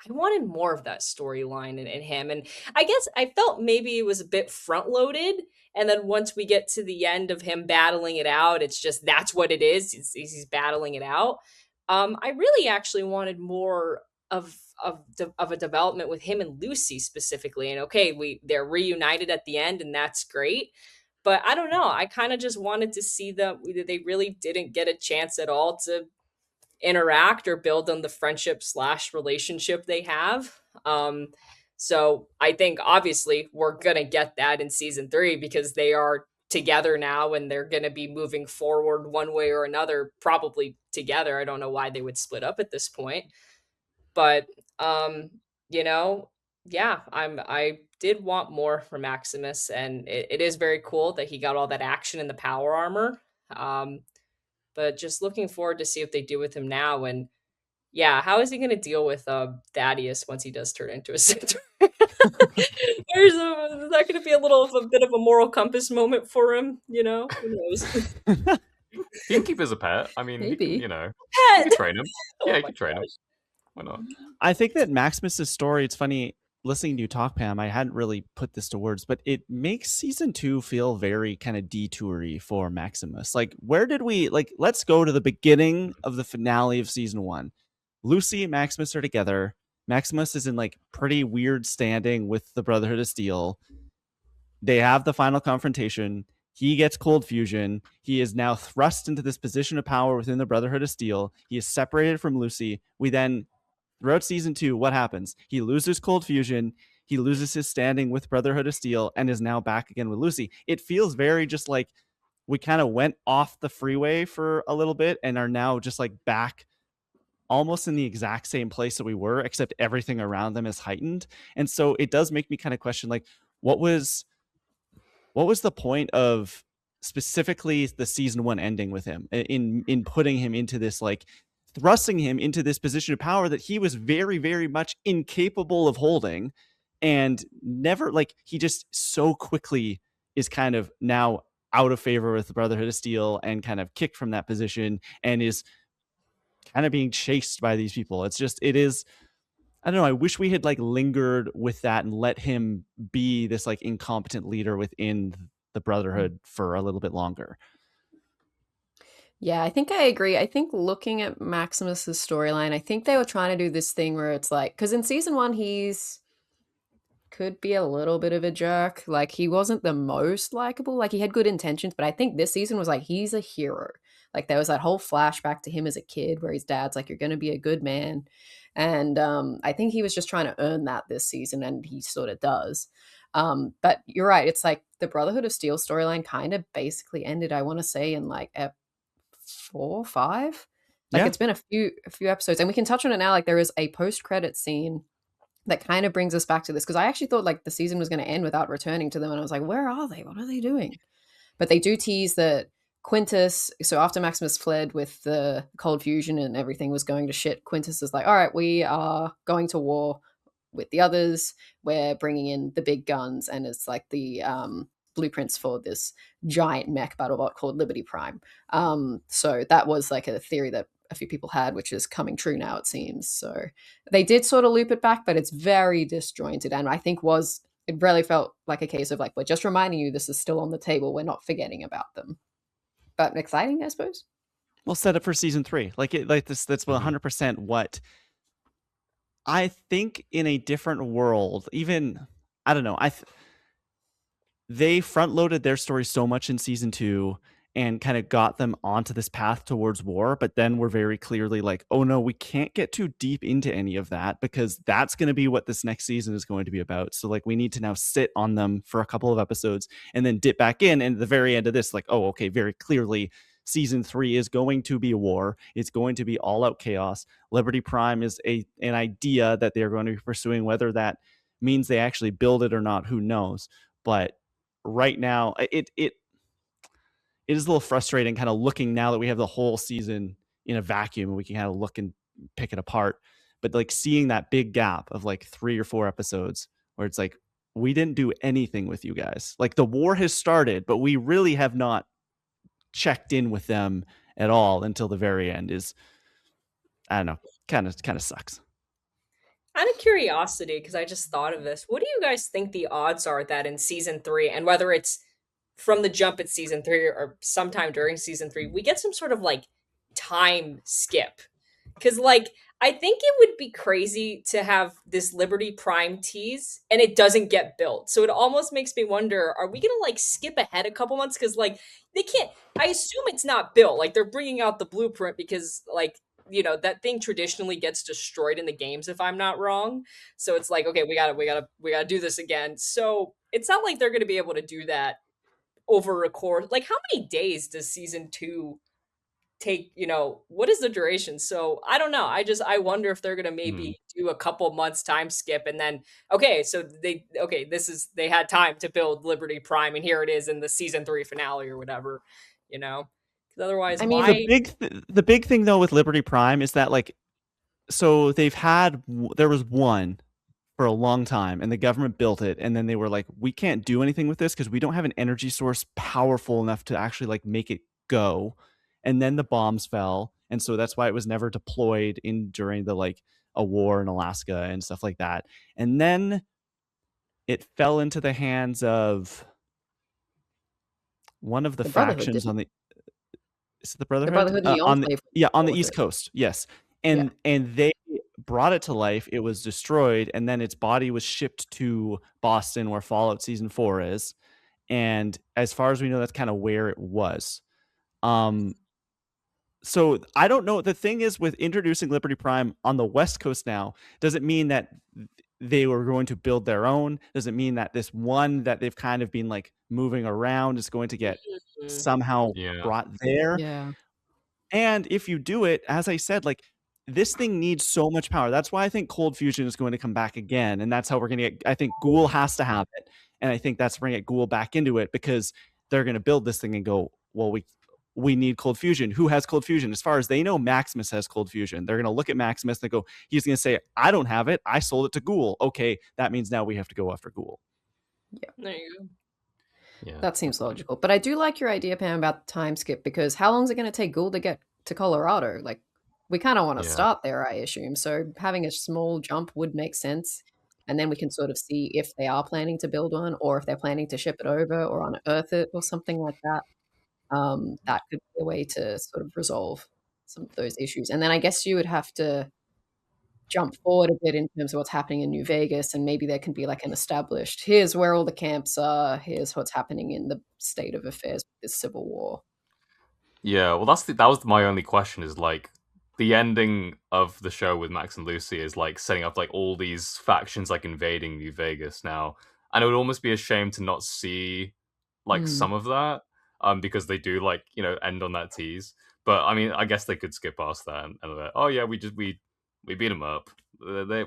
I wanted more of that storyline in him. And I guess I felt maybe it was a bit front loaded. And then once we get to the end of him battling it out, it's just that's what it is. He's battling it out. I really actually wanted more of a development with him and Lucy specifically. And okay, they're reunited at the end, and that's great. But I don't know. I kind of just wanted to see them. They really didn't get a chance at all to interact or build on the friendship slash relationship they have. So I think obviously we're gonna get that in season 3 because they are together now and they're gonna be moving forward one way or another, probably together. I don't know why they would split up at this point. But you know, yeah, I did want more from Maximus, and it is very cool that he got all that action in the power armor. Um, but just looking forward to see what they do with him now. And yeah, how is he going to deal with Thaddeus once he does turn into a centaur? Is that going to be a little of a bit of a moral compass moment for him? You know, who knows? He can keep as a pet. I mean, Maybe. you know, Pet! you can train him. Oh Yeah, you my can train him. gosh. Why not? I think that Maximus's story, it's funny listening to you talk, Pam, I hadn't really put this to words, but it makes season 2 feel very kind of detoury for Maximus. Like, where did we, like, let's go to the beginning of the finale of season 1. Lucy and Maximus are together. Maximus is in like pretty weird standing with the Brotherhood of Steel. They have the final confrontation. He gets cold fusion. He is now thrust into this position of power within the Brotherhood of Steel. He is separated from Lucy. We then, throughout season 2, what happens? He loses cold fusion. He loses his standing with Brotherhood of Steel and is now back again with Lucy. It feels very just like we kind of went off the freeway for a little bit and are now just like back almost in the exact same place that we were, except everything around them is heightened. And so it does make me kind of question, like, what was the point of specifically the season 1 ending with him in putting him into this, like, thrusting him into this position of power that he was very, very much incapable of holding, and never, like, he just so quickly is kind of now out of favor with the Brotherhood of Steel and kind of kicked from that position and is kind of being chased by these people. It's just, it is, I don't know. I wish we had like lingered with that and let him be this like incompetent leader within the Brotherhood for a little bit longer. Yeah, I think I agree. I think looking at Maximus's storyline, I think they were trying to do this thing where it's like, because in season one, he's could be a little bit of a jerk. Like he wasn't the most likable. Like he had good intentions, but I think this season was like he's a hero. Like there was that whole flashback to him as a kid where his dad's like, "You're going to be a good man," and I think he was just trying to earn that this season, and he sort of does. But you're right. It's like the Brotherhood of Steel storyline kind of basically ended. I want to say in like 4, 5. Like Yeah. it's been a few episodes, and we can touch on it now. Like there is a post credit scene that kind of brings us back to this because I actually thought like the season was going to end without returning to them, and I was like, where are they? What are they doing? But they do tease that Quintus. So after Maximus fled with the cold fusion and everything was going to shit, Quintus is like, all right, we are going to war with the others. We're bringing in the big guns, and it's like the blueprints for this giant mech battlebot called Liberty Prime. So that was like a theory that a few people had, which is coming true now, it seems. So they did sort of loop it back, but it's very disjointed, and I think it really felt like a case of like, we're just reminding you this is still on the table. We're not forgetting about them. But exciting, I suppose. We'll set it for season 3. That's 100% what I think in a different world. Even I don't know. They front loaded their story so much in season 2 and kind of got them onto this path towards war, but then we're very clearly like, oh no, we can't get too deep into any of that because that's going to be what this next season is going to be about. So like we need to now sit on them for a couple of episodes and then dip back in, and at the very end of this, like, oh, okay, very clearly season 3 is going to be a war. It's going to be all out chaos. Liberty Prime is an idea that they're going to be pursuing. Whether that means they actually build it or not, who knows? But right now, it is a little frustrating kind of looking now that we have the whole season in a vacuum and we can kind of look and pick it apart. But like seeing that big gap of like 3 or 4 episodes where it's like, we didn't do anything with you guys. Like the war has started, but we really have not checked in with them at all until the very end is, I don't know, kind of sucks. Out of curiosity, because I just thought of this, what do you guys think the odds are that in season 3, and whether it's from the jump at season 3 or sometime during season 3, we get some sort of like time skip? Because, like, I think it would be crazy to have this Liberty Prime tease and it doesn't get built. So it almost makes me wonder, are we going to like skip ahead a couple months? Because, like, they can't, I assume it's not built. Like, they're bringing out the blueprint because, like, that thing traditionally gets destroyed in the games if I'm not wrong. So it's like, okay, we gotta do this again. So it's not like they're going to be able to do that over a course. Like, how many days does season 2 take? What is the duration? So I don't know. I wonder if they're gonna maybe do a couple months time skip, and then they had time to build Liberty Prime, and here it is in the season 3 finale or whatever. Because otherwise, I mean, why? The big thing though with Liberty Prime is that like, so there was one for a long time and the government built it, and then they were like, we can't do anything with this because we don't have an energy source powerful enough to actually like make it go. And then the bombs fell, and so that's why it was never deployed during the like a war in Alaska and stuff like that. And then it fell into the hands of one of the factions on the, is it the Brotherhood? The Brotherhood and the Enclave. On the East Coast, yes. And they brought it to life. It was destroyed, and then its body was shipped to Boston, where Fallout Season 4 is. And as far as we know, that's kind of where it was. So I don't know. The thing is, with introducing Liberty Prime on the West Coast now, does it mean that they were going to build their own? Does it mean that this one that they've kind of been like moving around is going to get somehow brought there? Yeah. And if you do it, as I said, like this thing needs so much power. That's why I think Cold Fusion is going to come back again. And that's how we're going to get, I think Ghoul has to have it. And I think that's bringing Ghoul back into it because they're going to build this thing and go, well, we need Cold Fusion. Who has Cold Fusion? As far as they know, Maximus has Cold Fusion. They're going to look at Maximus and they go, he's going to say, I don't have it. I sold it to Ghoul. Okay, that means now we have to go after Ghoul. Yeah. There you go. Yeah, that seems logical. But I do like your idea, Pam, about the time skip, because how long is it going to take Ghoul to get to Colorado? Like, we kind of want to start there, I assume. So having a small jump would make sense. And then we can sort of see if they are planning to build one or if they're planning to ship it over or unearth it or something like that. that could be a way to sort of resolve some of those issues. And then I guess you would have to jump forward a bit in terms of what's happening in New Vegas, and maybe there can be like an established, here's where all the camps are, here's what's happening in the state of affairs with this civil war. Yeah, well, that was my only question. Is like the ending of the show with Max and Lucy is like setting up like all these factions like invading New Vegas now, and it would almost be a shame to not see like Mm. some of that, because they do like end on that tease. But I mean, I guess they could skip past that and like, oh yeah, we beat them up.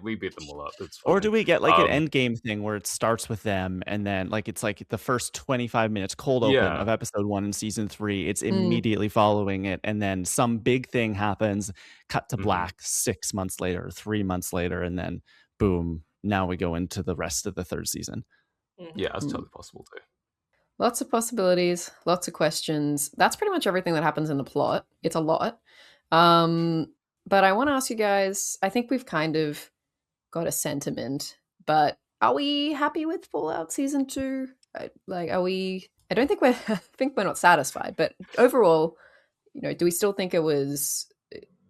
We beat them all up. It's Or fine. do we get like an end game thing where it starts with them and then like it's like the first 25 minutes cold open of Yeah. episode 1 in season 3, it's Mm. immediately following it, and then some big thing happens, cut to Mhm. black 6 months later, 3 months later, and then boom, now we go into the rest of the 3rd season. Yeah, that's Mm. totally possible too. Lots of possibilities, lots of questions. That's pretty much everything that happens in the plot. It's a lot. But I want to ask you guys, I think we've kind of got a sentiment, but are we happy with Fallout Season 2? Like, are we... I don't think we're... I think we're not satisfied, but overall, do we still think it was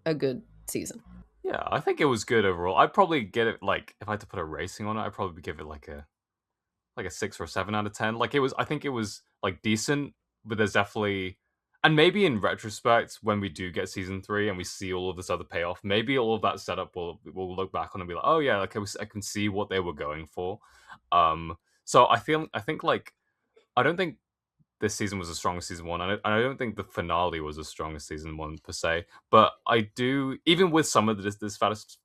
a good season? Yeah, I think it was good overall. I'd probably get it, like, if I had to put a rating on it, I'd probably give it like a 6 or 7 out of 10. Like, I think it was like decent, but there's definitely, and maybe in retrospect, when we do get season 3 and we see all of this other payoff, maybe all of that setup will look back on and be like, oh yeah, like I can see what they were going for. So I think like I don't think this season was as strong as season 1. I don't think the finale was as strong as season 1 per se. But I do, even with some of this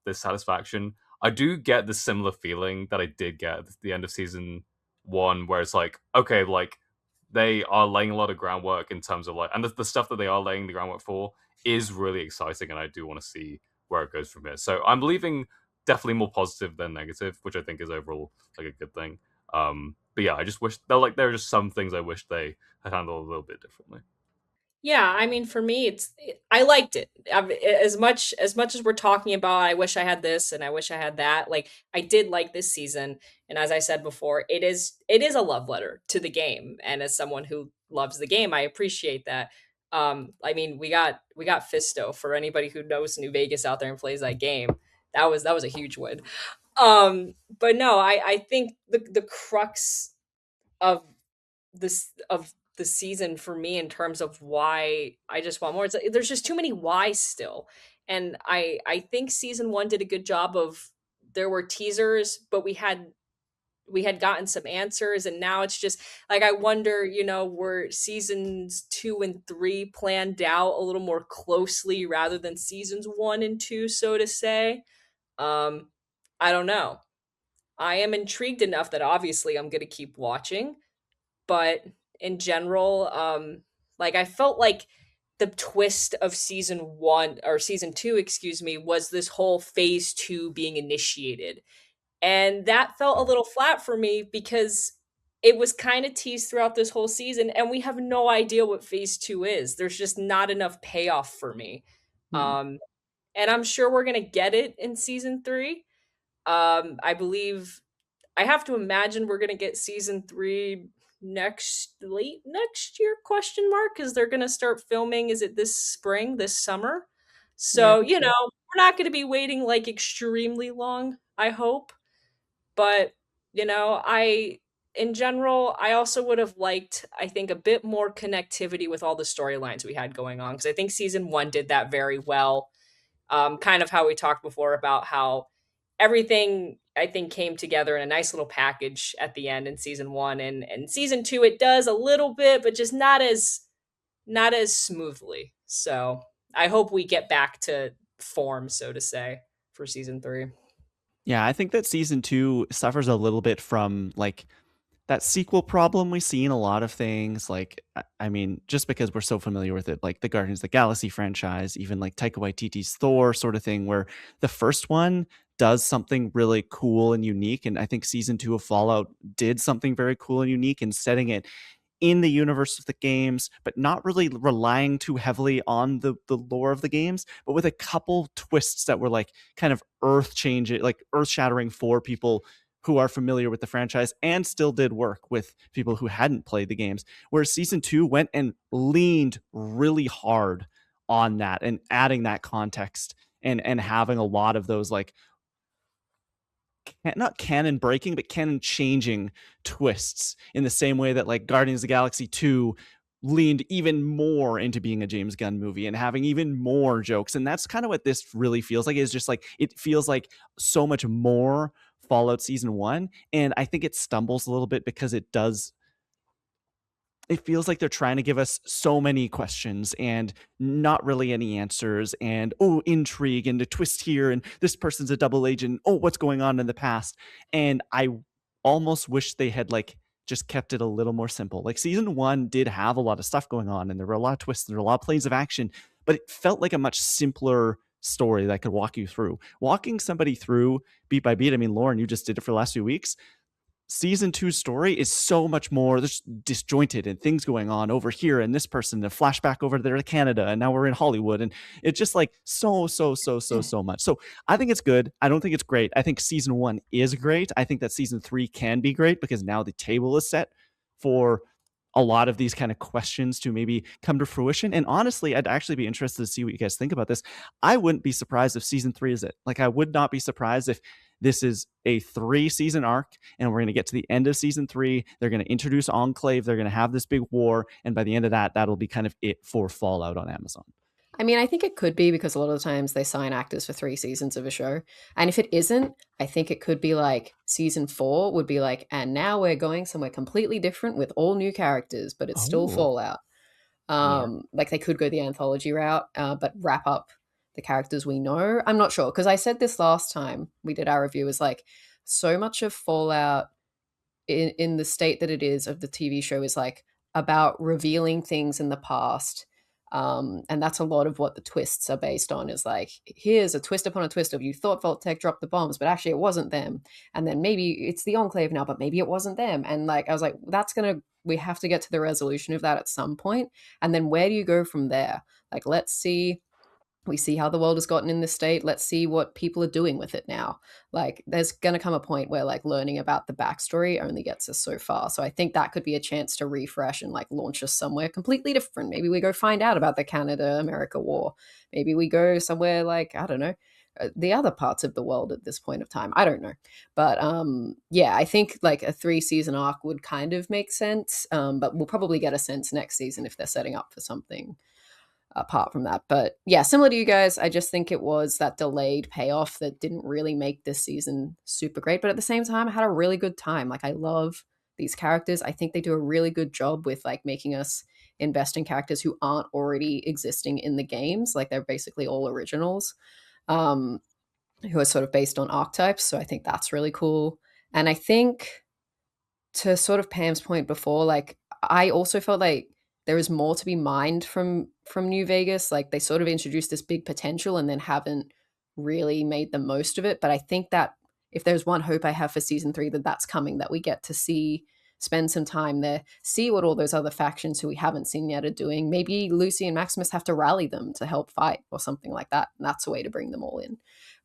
dissatisfaction, I do get the similar feeling that I did get at the end of season 1, where it's like, okay, like they are laying a lot of groundwork in terms of like, and the stuff that they are laying the groundwork for is really exciting, and I do want to see where it goes from here. So I'm leaving definitely more positive than negative, which I think is overall like a good thing. But yeah, I just wish there are just some things I wish they had handled a little bit differently. Yeah, I mean, for me, I liked it. As much as we're talking about, I wish I had this and I wish I had that. Like, I did like this season, and as I said before, it is a love letter to the game. And as someone who loves the game, I appreciate that. I mean, we got Fisto. For anybody who knows New Vegas out there and plays that game, that was a huge win. But no, I think the crux of the season for me in terms of why I just want more. It's like, there's just too many whys still, and I think season 1 did a good job of, there were teasers, but we had gotten some answers, and now it's just like, I wonder, were seasons 2 and 3 planned out a little more closely rather than seasons 1 and 2, so to say. Um, I don't know. I am intrigued enough that obviously I'm going to keep watching, but in general, like, I felt like the twist of season 1, or season 2, excuse me, was this whole phase 2 being initiated. And that felt a little flat for me because it was kind of teased throughout this whole season, and we have no idea what phase 2 is. There's just not enough payoff for me. Hmm. And I'm sure we're going to get it in season 3. I believe, I have to imagine we're gonna get season 3 late next year, question mark, because they're gonna start filming, is it this spring, this summer? Yeah, I So, think so. we're not gonna be waiting like extremely long, I hope. But, I in general, I also would have liked, I think, a bit more connectivity with all the storylines we had going on. Because I think season 1 did that very well. Kind of how we talked before about how everything, I think, came together in a nice little package at the end in season 1, and season 2 it does a little bit, but just not as smoothly. So I hope we get back to form, so to say, for season 3. Yeah, I think that season 2 suffers a little bit from like that sequel problem we see in a lot of things. Like, I mean, just because we're so familiar with it, like the Guardians of the Galaxy franchise, even like Taika Waititi's Thor sort of thing, where the first one does something really cool and unique. And I think season 2 of Fallout did something very cool and unique in setting it in the universe of the games, but not really relying too heavily on the lore of the games, but with a couple twists that were like kind of earth changing, like earth shattering for people who are familiar with the franchise and still did work with people who hadn't played the games. Whereas season 2 went and leaned really hard on that and adding that context and having a lot of those like not canon breaking, but canon changing twists in the same way that like Guardians of the Galaxy 2 leaned even more into being a James Gunn movie and having even more jokes. And that's kind of what this really feels like. It's just like, it feels like so much more Fallout Season 1. And I think it stumbles a little bit because it feels like they're trying to give us so many questions and not really any answers, and intrigue and a twist here, and this person's a double agent, what's going on in the past. And I almost wish they had like just kept it a little more simple. Like season 1 did have a lot of stuff going on and there were a lot of twists and there were a lot of planes of action, but it felt like a much simpler story that could walk you through. Walking somebody through beat by beat, I mean, Lauren, you just did it for the last few weeks. Season 2's story is so much more disjointed and things going on over here and this person, a flashback over there to Canada, and now we're in Hollywood, and it's just like so much. So I think it's good. I don't think it's great. I think season 1 is great. I think that season 3 can be great because now the table is set for a lot of these kind of questions to maybe come to fruition. And honestly, I'd actually be interested to see what you guys think about this. I wouldn't be surprised if season 3 is it. Like, I would not be surprised if this is a 3-season arc and we're going to get to the end of season 3. They're going to introduce Enclave. They're going to have this big war. And by the end of that, that'll be kind of it for Fallout on Amazon. I mean, I think it could be because a lot of the times they sign actors for 3 seasons of a show. And if it isn't, I think it could be like season 4 would be like, and now we're going somewhere completely different with all new characters, but it's still Fallout. Like they could go the anthology route, but wrap up the characters we know. I'm not sure, because I said this last time we did our review, is like so much of Fallout in the state that it is of the TV show is like about revealing things in the past. And that's a lot of what the twists are based on, is like, here's a twist upon a twist of you thought Vault-Tec dropped the bombs, but actually it wasn't them. And then maybe it's the Enclave now, but maybe it wasn't them. And like, I was like, we have to get to the resolution of that at some point. And then where do you go from there? Like, we see how the world has gotten in this state. Let's see what people are doing with it now. Like, there's going to come a point where like learning about the backstory only gets us so far. So I think that could be a chance to refresh and like launch us somewhere completely different. Maybe we go find out about the Canada-America war. Maybe we go somewhere like, I don't know, the other parts of the world at this point of time. I don't know. But yeah, I think like a 3-season arc would kind of make sense. But we'll probably get a sense next season if they're setting up for something apart from that. But yeah, similar to you guys, I just think it was that delayed payoff that didn't really make this season super great. But at the same time, I had a really good time. Like, I love these characters. I think they do a really good job with like making us invest in characters who aren't already existing in the games. Like, they're basically all originals, who are sort of based on archetypes. So I think that's really cool. And I think, to sort of Pam's point before, like, I also felt like there is more to be mined from New Vegas. Like, they sort of introduced this big potential and then haven't really made the most of it. But I think that if there's one hope I have for season 3, that's coming, that we get to spend some time there, see what all those other factions who we haven't seen yet are doing. Maybe Lucy and Maximus have to rally them to help fight or something like that. And that's a way to bring them all in.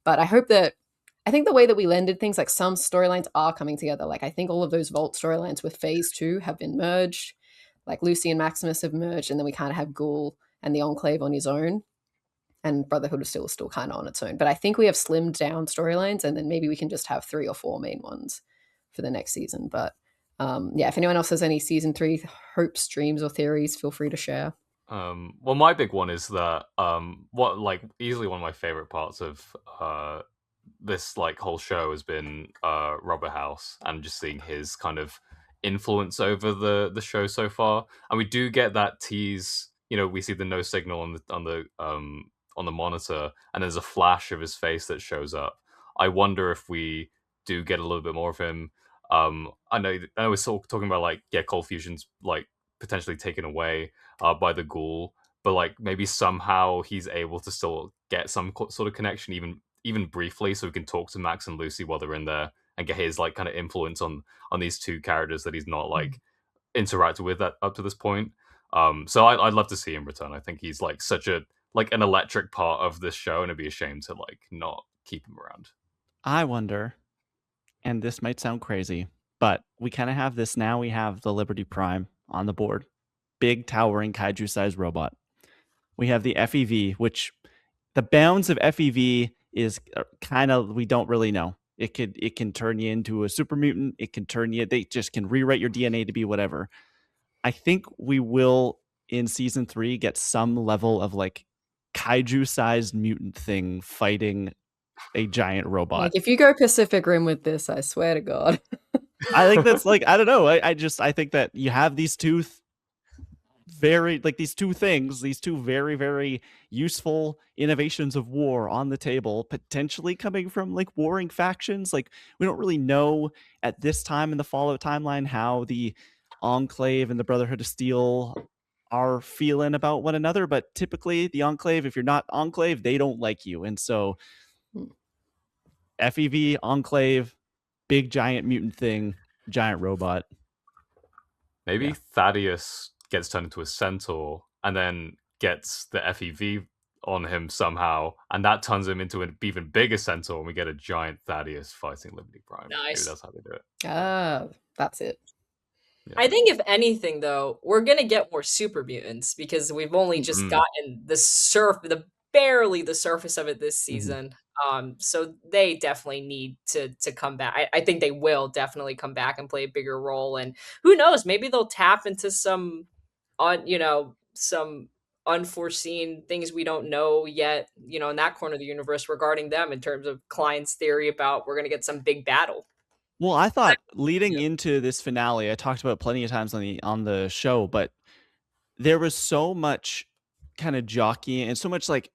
But I think the way that we landed things, like some storylines are coming together. Like, I think all of those Vault storylines with Phase 2 have been merged. Like, Lucy and Maximus have merged, and then we kind of have Ghoul and the Enclave on his own, and Brotherhood is still kind of on its own. But I think we have slimmed down storylines, and then maybe we can just have 3 or 4 main ones for the next season. But yeah, if anyone else has any season 3 hopes, dreams, or theories, feel free to share. Well, my big one is that what like easily one of my favorite parts of this like whole show has been Robert House, and just seeing his kind of influence over the show so far. And we do get that tease. You know, we see the no signal on the monitor, and there's a flash of his face that shows up. I wonder if we do get a little bit more of him. I know we're sort of talking about like, yeah, Cold Fusion's like potentially taken away by the Ghoul, but like maybe somehow he's able to still get some sort of connection, even briefly, so we can talk to Max and Lucy while they're in there and get his like kind of influence on these 2 characters that he's not like interacted with up to this point. So I'd love to see him return. I think he's like such an electric part of this show, and it'd be a shame to like not keep him around. I wonder, and this might sound crazy, but we kind of have this now. We have the Liberty Prime on the board, big towering kaiju-sized robot. We have the FEV, which the bounds of FEV is kind of, we don't really know. It can turn you into a super mutant. It can turn you. They just can rewrite your DNA to be whatever. I think we will in season 3 get some level of like kaiju-sized mutant thing fighting a giant robot. Like if you go Pacific Rim with this, I swear to God. I think that's like, I don't know. I think that you have these two these two things, these two very, very useful innovations of war on the table, potentially coming from like warring factions. Like we don't really know at this time in the Fallout timeline how the Enclave and the Brotherhood of Steel are feeling about one another, but typically the Enclave, if you're not Enclave, they don't like you. And so FEV, Enclave, big giant mutant thing, giant robot. Maybe Yeah. Thaddeus gets turned into a centaur and then gets the FEV on him somehow, and that turns him into an even bigger centaur, and we get a giant Thaddeus fighting Liberty Prime. Nice. Maybe that's how they do it. Ah, that's it. Yeah. I think if anything, though, we're gonna get more super mutants because we've only just Mhm. gotten barely the surface of it this season. So they definitely need to come back. I think they will definitely come back and play a bigger role. And who knows, maybe they'll tap into some some unforeseen things we don't know yet, in that corner of the universe regarding them in terms of Klein's theory about we're gonna get some big battle. Well, I thought leading Yeah. into this finale, I talked about it plenty of times on the show, but there was so much kind of jockeying and so much like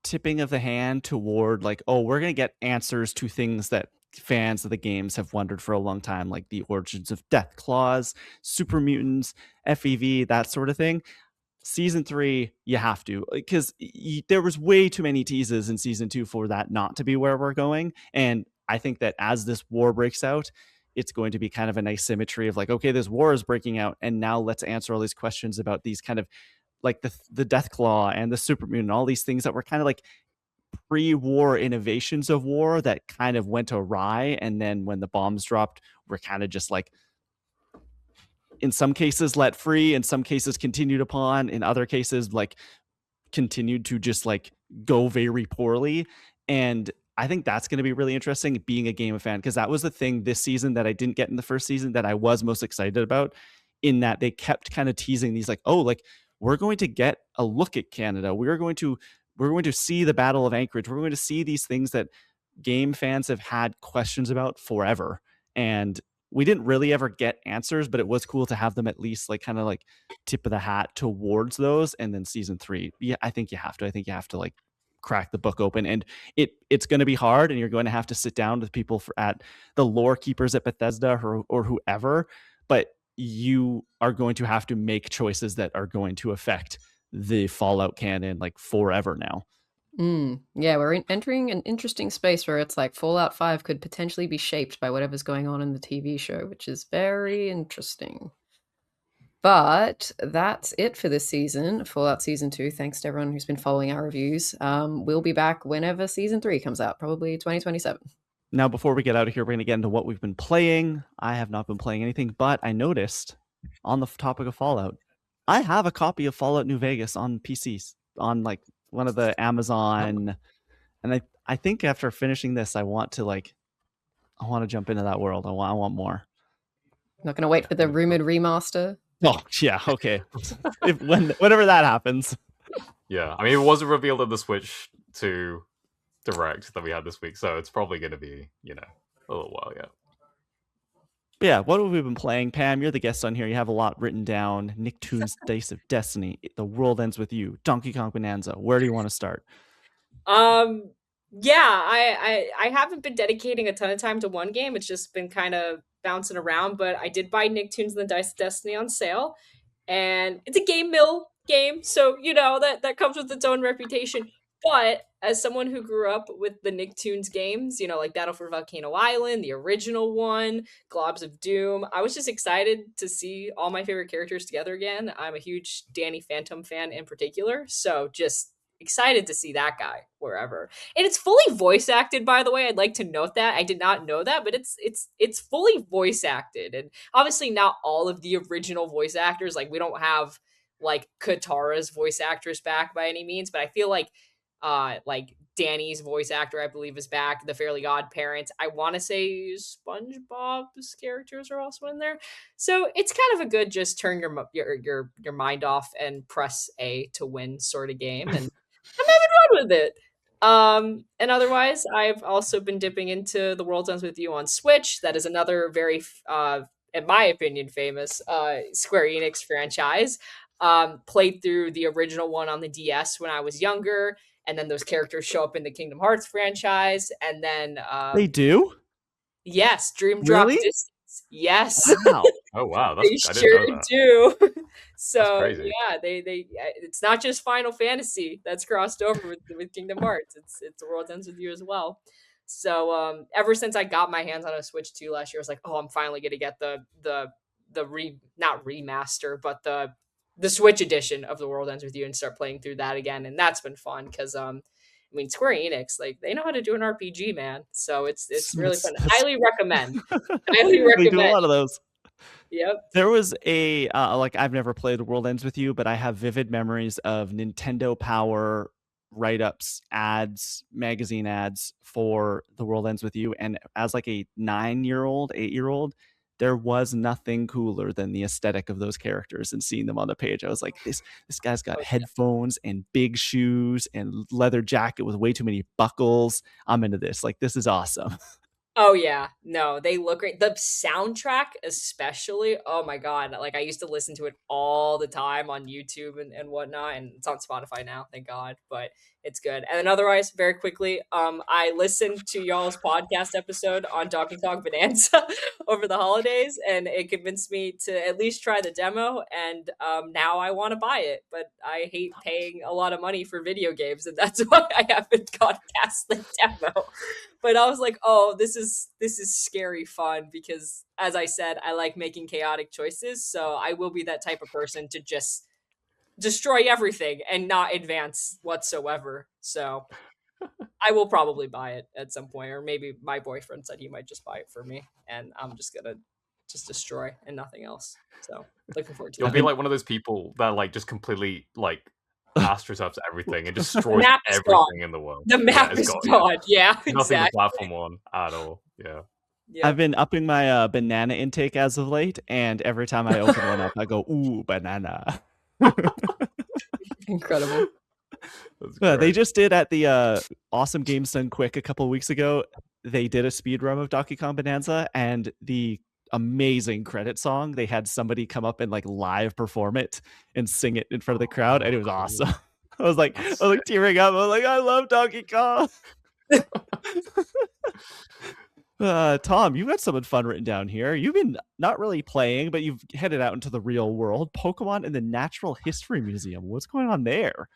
tipping of the hand toward like, oh, we're gonna get answers to things that fans of the games have wondered for a long time, like the origins of Death Claws, super mutants, FEV, that sort of thing. Season 3, you have to, because there was way too many teases in season 2 for that not to be where we're going. And I think that as this war breaks out, it's going to be kind of a nice symmetry of like, okay, this war is breaking out, and now let's answer all these questions about these kind of like the Death Claw and the super mutant, all these things that were kind of like pre-war innovations of war that kind of went awry. And then when the bombs dropped, we're kind of just like, in some cases let free, in some cases continued upon, in other cases like continued to just like go very poorly. And I think that's going to be really interesting being a game of fan, because that was the thing this season that I didn't get in the first season that I was most excited about, in that they kept kind of teasing these like, oh, like we're going to get a look at Canada. We're going to see the Battle of Anchorage. We're going to see these things that game fans have had questions about forever. And we didn't really ever get answers, but it was cool to have them at least like kind of like tip of the hat towards those. And then season 3, yeah, I think you have to like crack the book open, and it's going to be hard, and you're going to have to sit down with people at the lore keepers at Bethesda or whoever, but you are going to have to make choices that are going to affect the Fallout canon like forever now. Yeah, we're entering an interesting space where it's like Fallout 5 could potentially be shaped by whatever's going on in the TV show, which is very interesting. But that's it for this season, Fallout Season 2. Thanks to everyone who's been following our reviews. We'll be back whenever Season 3 comes out, probably 2027. Now, before we get out of here, we're going to get into what we've been playing. I have not been playing anything, but I noticed on the topic of Fallout, I have a copy of Fallout New Vegas on PCs, on like one of the Amazon. And I think after finishing this, I want to jump into that world. I want more. Not going to wait for the rumored remaster. Oh, yeah, okay. Whenever that happens. Yeah, I mean, it wasn't revealed in the Switch 2 Direct that we had this week, so it's probably going to be, a little while yet. But yeah, what have we been playing? Pam, you're the guest on here. You have a lot written down. NickToons Dice of Destiny, The World Ends With You, Donkey Kong Bonanza. Where do you want to start? Yeah, I haven't been dedicating a ton of time to one game. It's just been kind of bouncing around, but I did buy Nicktoons and the Dice of Destiny on sale, and it's a game mill game, so that comes with its own reputation. But as someone who grew up with the Nicktoons games, like Battle for Volcano Island, the original one, Globs of Doom, I was just excited to see all my favorite characters together again. I'm a huge Danny Phantom fan in particular, so just excited to see that guy wherever. And it's fully voice acted, by the way. I'd like to note that. I did not know that, but it's fully voice acted. And obviously not all of the original voice actors. Like we don't have like Katara's voice actress back by any means, but I feel like Danny's voice actor, I believe, is back. The Fairly Odd Parents. I want to say SpongeBob's characters are also in there. So it's kind of a good just turn your mind off and press A to win sort of game, and I'm having fun with it. And otherwise, I've also been dipping into The World Ends with You on Switch. That is another very, in my opinion, famous Square Enix franchise. Played through the original one on the DS when I was younger, and then those characters show up in the Kingdom Hearts franchise, and then They do? yes, Dream Drop Really? Distance. Yes. Wow. Oh wow, They I didn't sure know that. do. That's So crazy. yeah, they it's not just Final Fantasy that's crossed over with Kingdom Hearts. It's The World Ends with You as well. So ever since I got my hands on a Switch 2 last year, I was like, oh, I'm finally gonna get the not remaster, but the Switch edition of The World Ends with You and start playing through that again. And that's been fun because I mean Square Enix, like they know how to do an RPG, man. So it's really fun. Highly recommend. Highly They do a recommend. lot of those. Yep. There was a like I've never played The World Ends with You, but I have vivid memories of Nintendo Power write-ups, ads, magazine ads for The World Ends with You. And as like a 9-year-old, 8-year-old, there was nothing cooler than the aesthetic of those characters and seeing them on the page. I was like, this guy's got headphones and big shoes and leather jacket with way too many buckles. I'm into this. Like, this is awesome. Oh yeah, no, they look great. The soundtrack, especially, oh my god! Like I used to listen to it all the time on YouTube and whatnot, and it's on Spotify now, thank God. But it's good. And then otherwise, very quickly, I listened to y'all's podcast episode on Donkey Kong Bonanza over the holidays, and it convinced me to at least try the demo. And now I want to buy it, but I hate paying a lot of money for video games, and that's why I haven't gone past the demo. But I was like, oh, this is scary fun because as I said, I like making chaotic choices. So I will be that type of person to just destroy everything and not advance whatsoever. So I will probably buy it at some point, or maybe my boyfriend said he might just buy it for me, and I'm just gonna just destroy and nothing else. So looking forward to You'll that. be like one of those people that like just completely like astroturfs everything and The destroys map is gone. everything in the world. The map it's is gone. gone. Yeah, Nothing to exactly. platform on at all. Yeah. Yep. I've been upping my banana intake as of late, and every time I open one up, I go, ooh, banana. Incredible. They great. just did at the Awesome Games Done Quick a couple weeks ago. They did a speed run of Donkey Kong Bonanza, and the amazing credit song, they had somebody come up and like live perform it and sing it in front of the crowd, and it was awesome. I was like tearing up. I was like, I love Donkey Kong. Tom, you've got something fun written down here. You've been not really playing, but you've headed out into the real world. Pokemon in the Natural History Museum. What's going on there?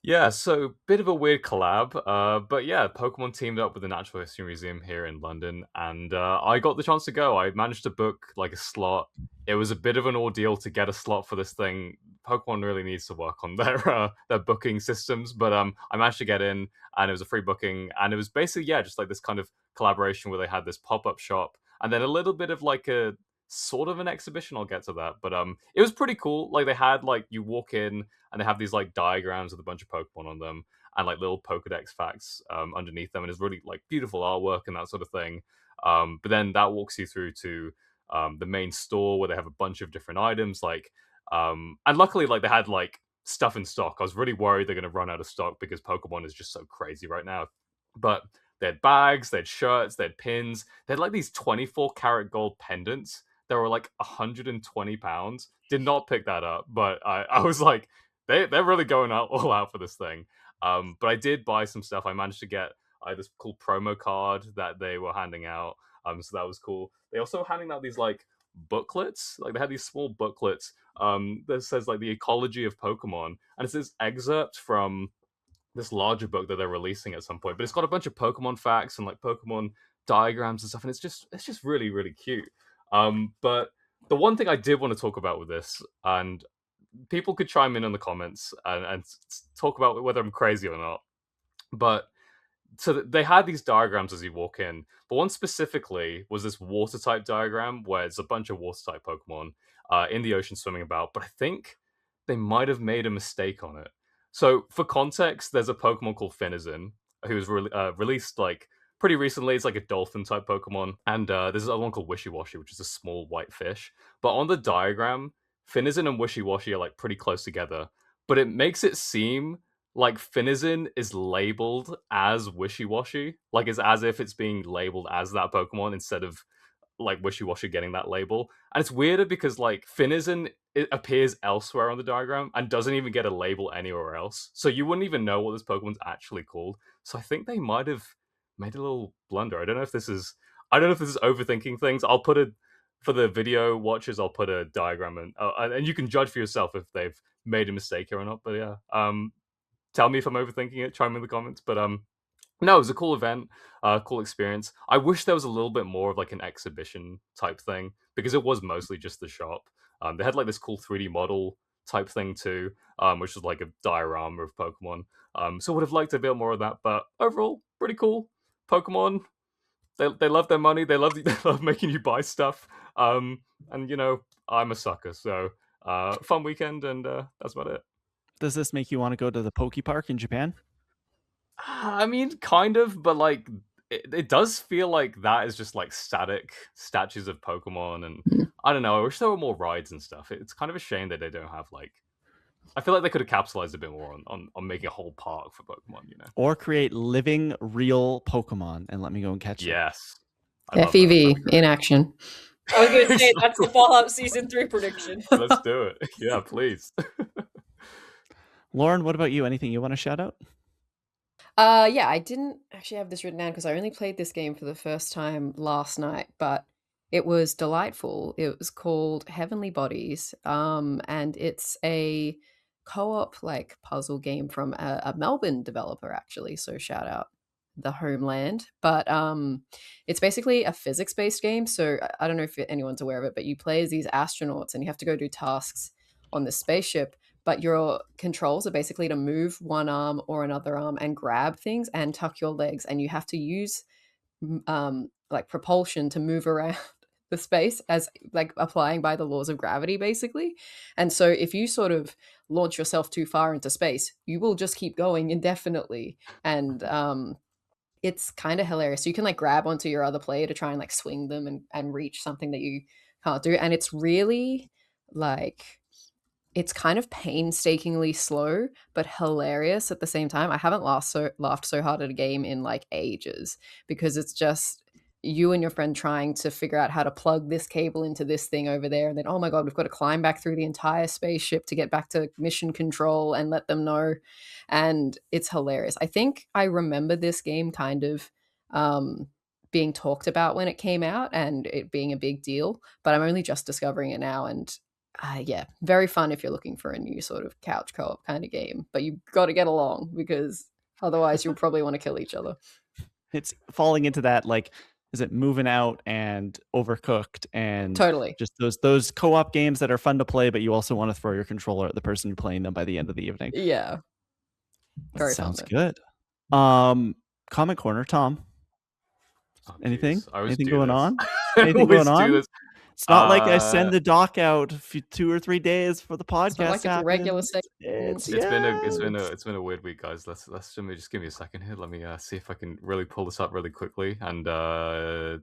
Yeah, so bit of a weird collab, but yeah, Pokemon teamed up with the Natural History Museum here in London, and I got the chance to go. I managed to book like a slot. It was a bit of an ordeal to get a slot for this thing. Pokemon really needs to work on their booking systems, but I managed to get in, and it was a free booking, and it was basically just like this kind of collaboration where they had this pop-up shop, and then a little bit of like a sort of an exhibition. I'll get to that, but it was pretty cool. Like they had like you walk in and they have these like diagrams with a bunch of Pokemon on them and like little Pokedex facts underneath them, and it's really like beautiful artwork and that sort of thing. But then that walks you through to the main store where they have a bunch of different items, like and luckily like they had like stuff in stock. I was really worried they're going to run out of stock because Pokemon is just so crazy right now, but they had bags, they had shirts, they had pins, they had like these 24 karat gold pendants. They were like £120. Did not pick that up, but I was like, they're really going all out for this thing. But I did buy some stuff. I managed to get this cool promo card that they were handing out. So that was cool. They also were handing out these like booklets. Like they had these small booklets that says like the ecology of Pokemon, and it's this excerpt from this larger book that they're releasing at some point. But it's got a bunch of Pokemon facts and like Pokemon diagrams and stuff, and it's just really really cute. But the one thing I did want to talk about with this, and people could chime in the comments and talk about whether I'm crazy or not. But so they had these diagrams as you walk in, but one specifically was this water type diagram where it's a bunch of water type Pokemon in the ocean swimming about. But I think they might have made a mistake on it. So for context, there's a Pokemon called Finizen who was released like pretty recently. It's like a dolphin type Pokemon, and there's another one called Wishy Washy, which is a small white fish. But on the diagram, Finizen and Wishy Washy are like pretty close together, but it makes it seem like Finizen is labeled as Wishy Washy, like it's as if it's being labeled as that Pokemon instead of like Wishy Washy getting that label. And it's weirder because like Finizen it appears elsewhere on the diagram and doesn't even get a label anywhere else. So you wouldn't even know what this Pokemon's actually called. So I think they might have made a little blunder. I don't know if this is overthinking things. I'll put a for the video watchers, I'll put a diagram and you can judge for yourself if they've made a mistake here or not. But yeah, tell me if I'm overthinking it. Chime in the comments. But no, it was a cool event, cool experience. I wish there was a little bit more of like an exhibition type thing because it was mostly just the shop. They had like this cool 3D model type thing too, which was like a diorama of Pokemon. So would have liked a bit more of that, but overall, pretty cool. Pokemon, they love their money. They love making you buy stuff. And you know, I'm a sucker, so fun weekend, and that's about it. Does this make you want to go to the Poke Park in Japan? I mean, kind of, but like it does feel like that is just like static statues of Pokemon, and I don't know. I wish there were more rides and stuff. It's kind of a shame that they don't have like. I feel like they could have capitalized a bit more on making a whole park for Pokemon, you know. Or create living, real Pokemon and let me go and catch them. Yes. I love that. FEV That'd be great. in action. I was gonna say that's the Fallout Season 3 prediction. Let's do it. Yeah, please. Lauren, what about you? Anything you want to shout out? Yeah, I didn't actually have this written down because I only played this game for the first time last night, but it was delightful. It was called Heavenly Bodies, and it's a co-op like puzzle game from a Melbourne developer actually. So shout out the homeland. But it's basically a physics-based game. So I don't know if anyone's aware of it, but you play as these astronauts and you have to go do tasks on the spaceship. But your controls are basically to move one arm or another arm and grab things and tuck your legs, and you have to use like propulsion to move around the space as like applying by the laws of gravity basically. And so if you sort of launch yourself too far into space, you will just keep going indefinitely. And it's kind of hilarious. So you can like grab onto your other player to try and like swing them and reach something that you can't do. And it's really like it's kind of painstakingly slow, but hilarious at the same time. I haven't laughed so hard at a game in like ages because it's just you and your friend trying to figure out how to plug this cable into this thing over there. And then, oh my God, we've got to climb back through the entire spaceship to get back to mission control and let them know. And it's hilarious. I think I remember this game kind of being talked about when it came out and it being a big deal, but I'm only just discovering it now. And yeah, very fun if you're looking for a new sort of couch co-op kind of game, but you've got to get along because otherwise you'll probably want to kill each other. It's falling into that, like, is it Moving Out and Overcooked and Totally just those co-op games that are fun to play, but you also want to throw your controller at the person you're playing them by the end of the evening. Yeah. Very That sounds fun, good. Comment corner, Tom. Oh, Anything? geez. I always Anything do going this. on? I Anything always going on? do this. It's not like I send the doc out 2 or 3 days for the podcast. It's not like it's a regular segment. It's been a weird week, guys. Let's just give me a second here. Let me see if I can really pull this up really quickly and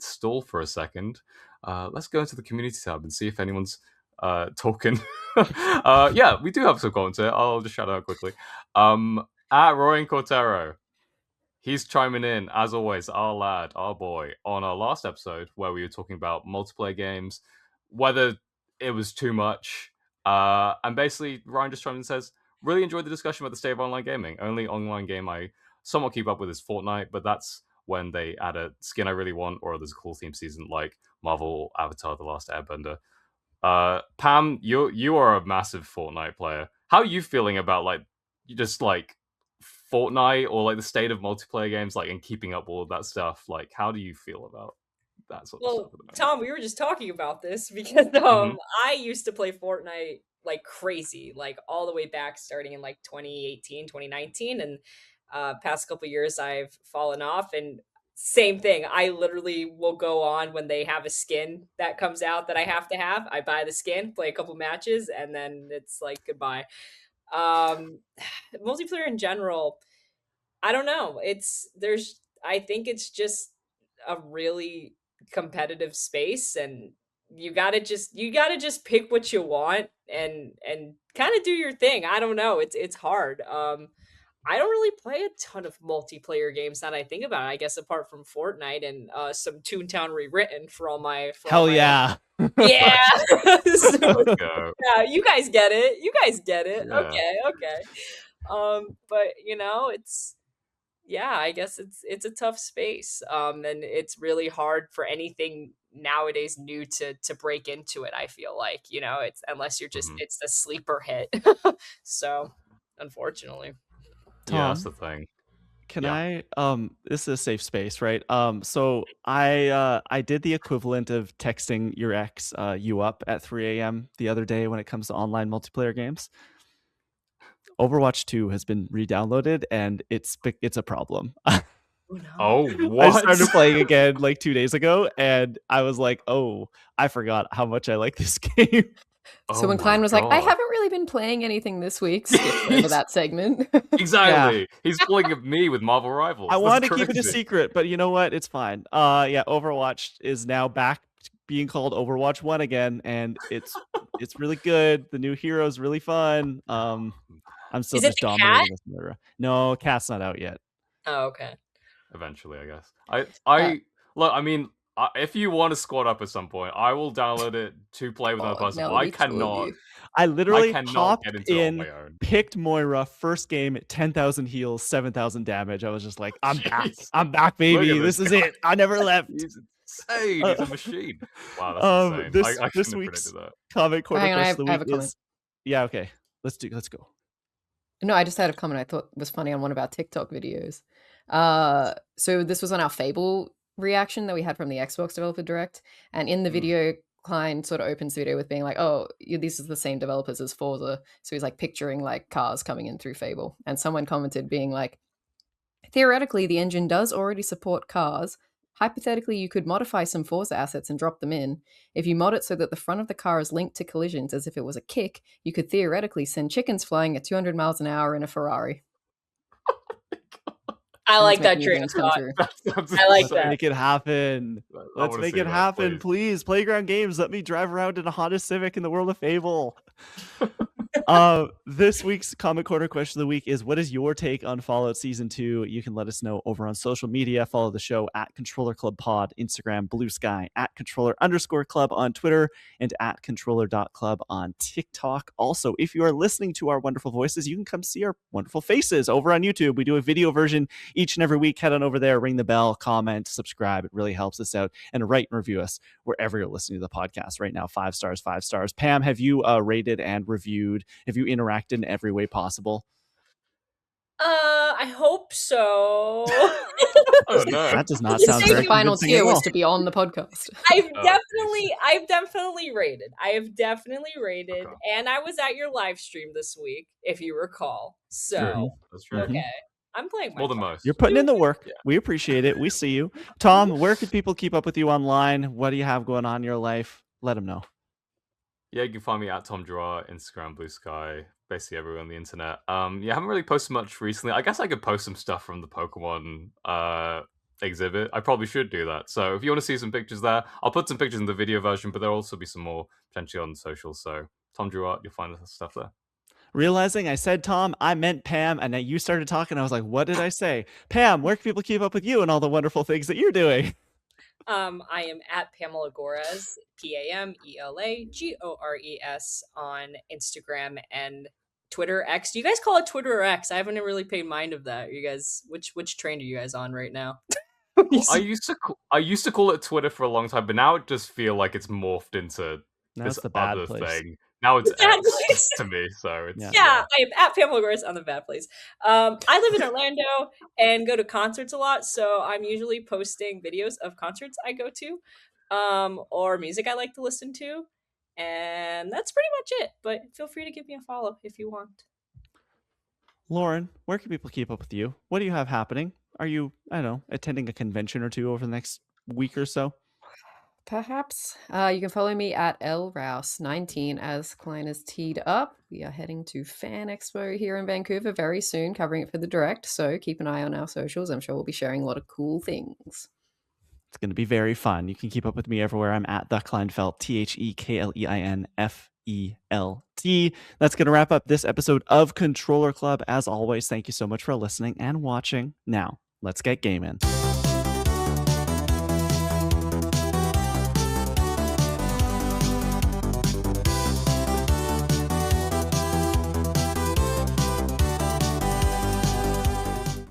stall for a second. Let's go into the community tab and see if anyone's talking. Yeah, we do have some comments here. I'll just shout out quickly. At Roy Cortero. He's chiming in, as always, our lad, our boy, on our last episode where we were talking about multiplayer games, whether it was too much. And basically, Ryan just chimed in and says, really enjoyed the discussion about the state of online gaming. Only online game I somewhat keep up with is Fortnite, but that's when they add a skin I really want, or there's a cool theme season like Marvel Avatar The Last Airbender. Pam, you are a massive Fortnite player. How are you feeling about, like, just, like, Fortnite or like the state of multiplayer games, like, and keeping up all of that stuff? Like, how do you feel about that sort of Well, stuff at the moment. Tom, we were just talking about this because Mhm. I used to play Fortnite like crazy, like all the way back starting in like 2018, 2019, and past couple years I've fallen off, and same thing. I literally will go on when they have a skin that comes out that I have to have. I buy the skin, play a couple matches, and then it's like goodbye. Um Multiplayer in general, I don't know. I think it's just a really competitive space, and you got to just pick what you want and kind of do your thing. I don't know. It's hard. I don't really play a ton of multiplayer games that I think about. I guess apart from Fortnite and some Toontown Rewritten for all Hell my yeah. yeah. So, Let's go. yeah, you guys get it. You guys get it. Yeah. Okay. But it's yeah, I guess it's a tough space. And it's really hard for anything nowadays new to break into it, I feel like, it's unless you're just Mhm. it's the sleeper hit. So, unfortunately. Yeah, that's Tom, the thing. can Yeah. I this is a safe space, right? So I did the equivalent of texting your ex you up at 3 a.m. the other day when it comes to online multiplayer games. Overwatch 2 has been re-downloaded and it's a problem. Oh no. Oh, I what? started playing again like 2 days ago and I was like, "Oh, I forgot how much I like this game." So Oh when my Klein was like, I god. haven't really been playing anything this week, skip over He's- that segment. Yeah. Exactly. He's pulling at me with Marvel Rivals. I That's wanted to keep it a crazy. secret, but you know what? It's fine. Yeah, Overwatch is now back to being called Overwatch 1 again, and it's really good. The new hero's really fun. I'm still Is it just the cat? dominating this mirror. No, Cat's not out yet. Oh, okay. Eventually, I guess. Uh, Look. I mean, if you want to squad up at some point, I will download it to play with another oh, person. now But there'll be two of you. I I literally cannot get popped into it on in, my own. picked Moira, first game, 10,000 heals, 7,000 damage. I was just like, I'm back. Jeez. I'm back, Look baby. at This this is guy. it. I never left. He's insane. He's a machine. Wow, that's insane. This I this shouldn't have week's predicted that. comment corner Hang on, question of the I have week a comment. is yeah, okay. Let's go. No, I just had a comment I thought was funny on one of our TikTok videos. So this was on our Fable reaction that we had from the Xbox Developer Direct. And in the video, Klein sort of opens the video with being like, oh, this is the same developers as Forza. So he's like picturing like cars coming in through Fable. And someone commented being like, theoretically, the engine does already support cars. Hypothetically, you could modify some Forza assets and drop them in. If you mod it so that the front of the car is linked to collisions as if it was a kick, you could theoretically send chickens flying at 200 miles an hour in a Ferrari. I And like it's that making train dreams of come thought. true. That sounds I like Let's that. make it happen. I Let's wanna make see it that, happen, please. please. Playground Games, let me drive around in a Honda Civic in the world of Fable. This week's comment corner question of the week is: what is your take on Fallout Season 2? You can let us know over on social media. Follow the show at Controller Club Pod, Instagram, Blue Sky, at Controller_Club on Twitter, and at Controller.Club on TikTok. Also, if you are listening to our wonderful voices, you can come see our wonderful faces over on YouTube. We do a video version each and every week. Head on over there, ring the bell, comment, subscribe. It really helps us out. And rate and review us wherever you're listening to the podcast right now. 5 stars, 5 stars. Pam, have you rated and reviewed? Have you interacted in every way possible? I hope so. Oh no. That does not This sound is very the final convincing tier at was all. to be on the podcast. I've Oh, definitely rated. I have definitely rated, Okay. and I was at your live stream this week, if you recall. So, That's true. okay, I'm playing my More than part. most. You're putting in the work. Yeah. We appreciate it. We see you. Tom, where could people keep up with you online? What do you have going on in your life? Let them know. Yeah, you can find me at Tom Gerard, Instagram, Blue Sky, basically everywhere on the internet. Yeah, I haven't really posted much recently. I guess I could post some stuff from the Pokemon exhibit. I probably should do that. So if you want to see some pictures there, I'll put some pictures in the video version, but there'll also be some more potentially on social. So Tom Gerard, you'll find the stuff there. Realizing I said Tom, I meant Pam, and then you started talking. I was like, what did I say? Pam, where can people keep up with you and all the wonderful things that you're doing? I am at Pamela Gores, PamelaGores on Instagram and Twitter X. Do you guys call it Twitter or X? I haven't really paid mind of that. You guys, which train are you guys on right now? I used to call it Twitter for a long time, but now it just feel like it's morphed into Now this it's the bad other place. thing. Now it's The bad X place. to me, so it's Yeah, I am at Pam Gores on the bad place. I live in Orlando and go to concerts a lot, so I'm usually posting videos of concerts I go to, or music I like to listen to, and that's pretty much it. But feel free to give me a follow if you want. Lauren, where can people keep up with you? What do you have happening? Are you, I don't know, attending a convention or two over the next week or so? Perhaps. You can follow me at lrouse19 as Klein is teed up. We are heading to Fan Expo here in Vancouver very soon, covering it for the direct. So keep an eye on our socials. I'm sure we'll be sharing a lot of cool things. It's going to be very fun. You can keep up with me everywhere. I'm at the Kleinfelt, TheKleinFelt. That's going to wrap up this episode of Controller Club. As always, thank you so much for listening and watching. Now, let's get gaming.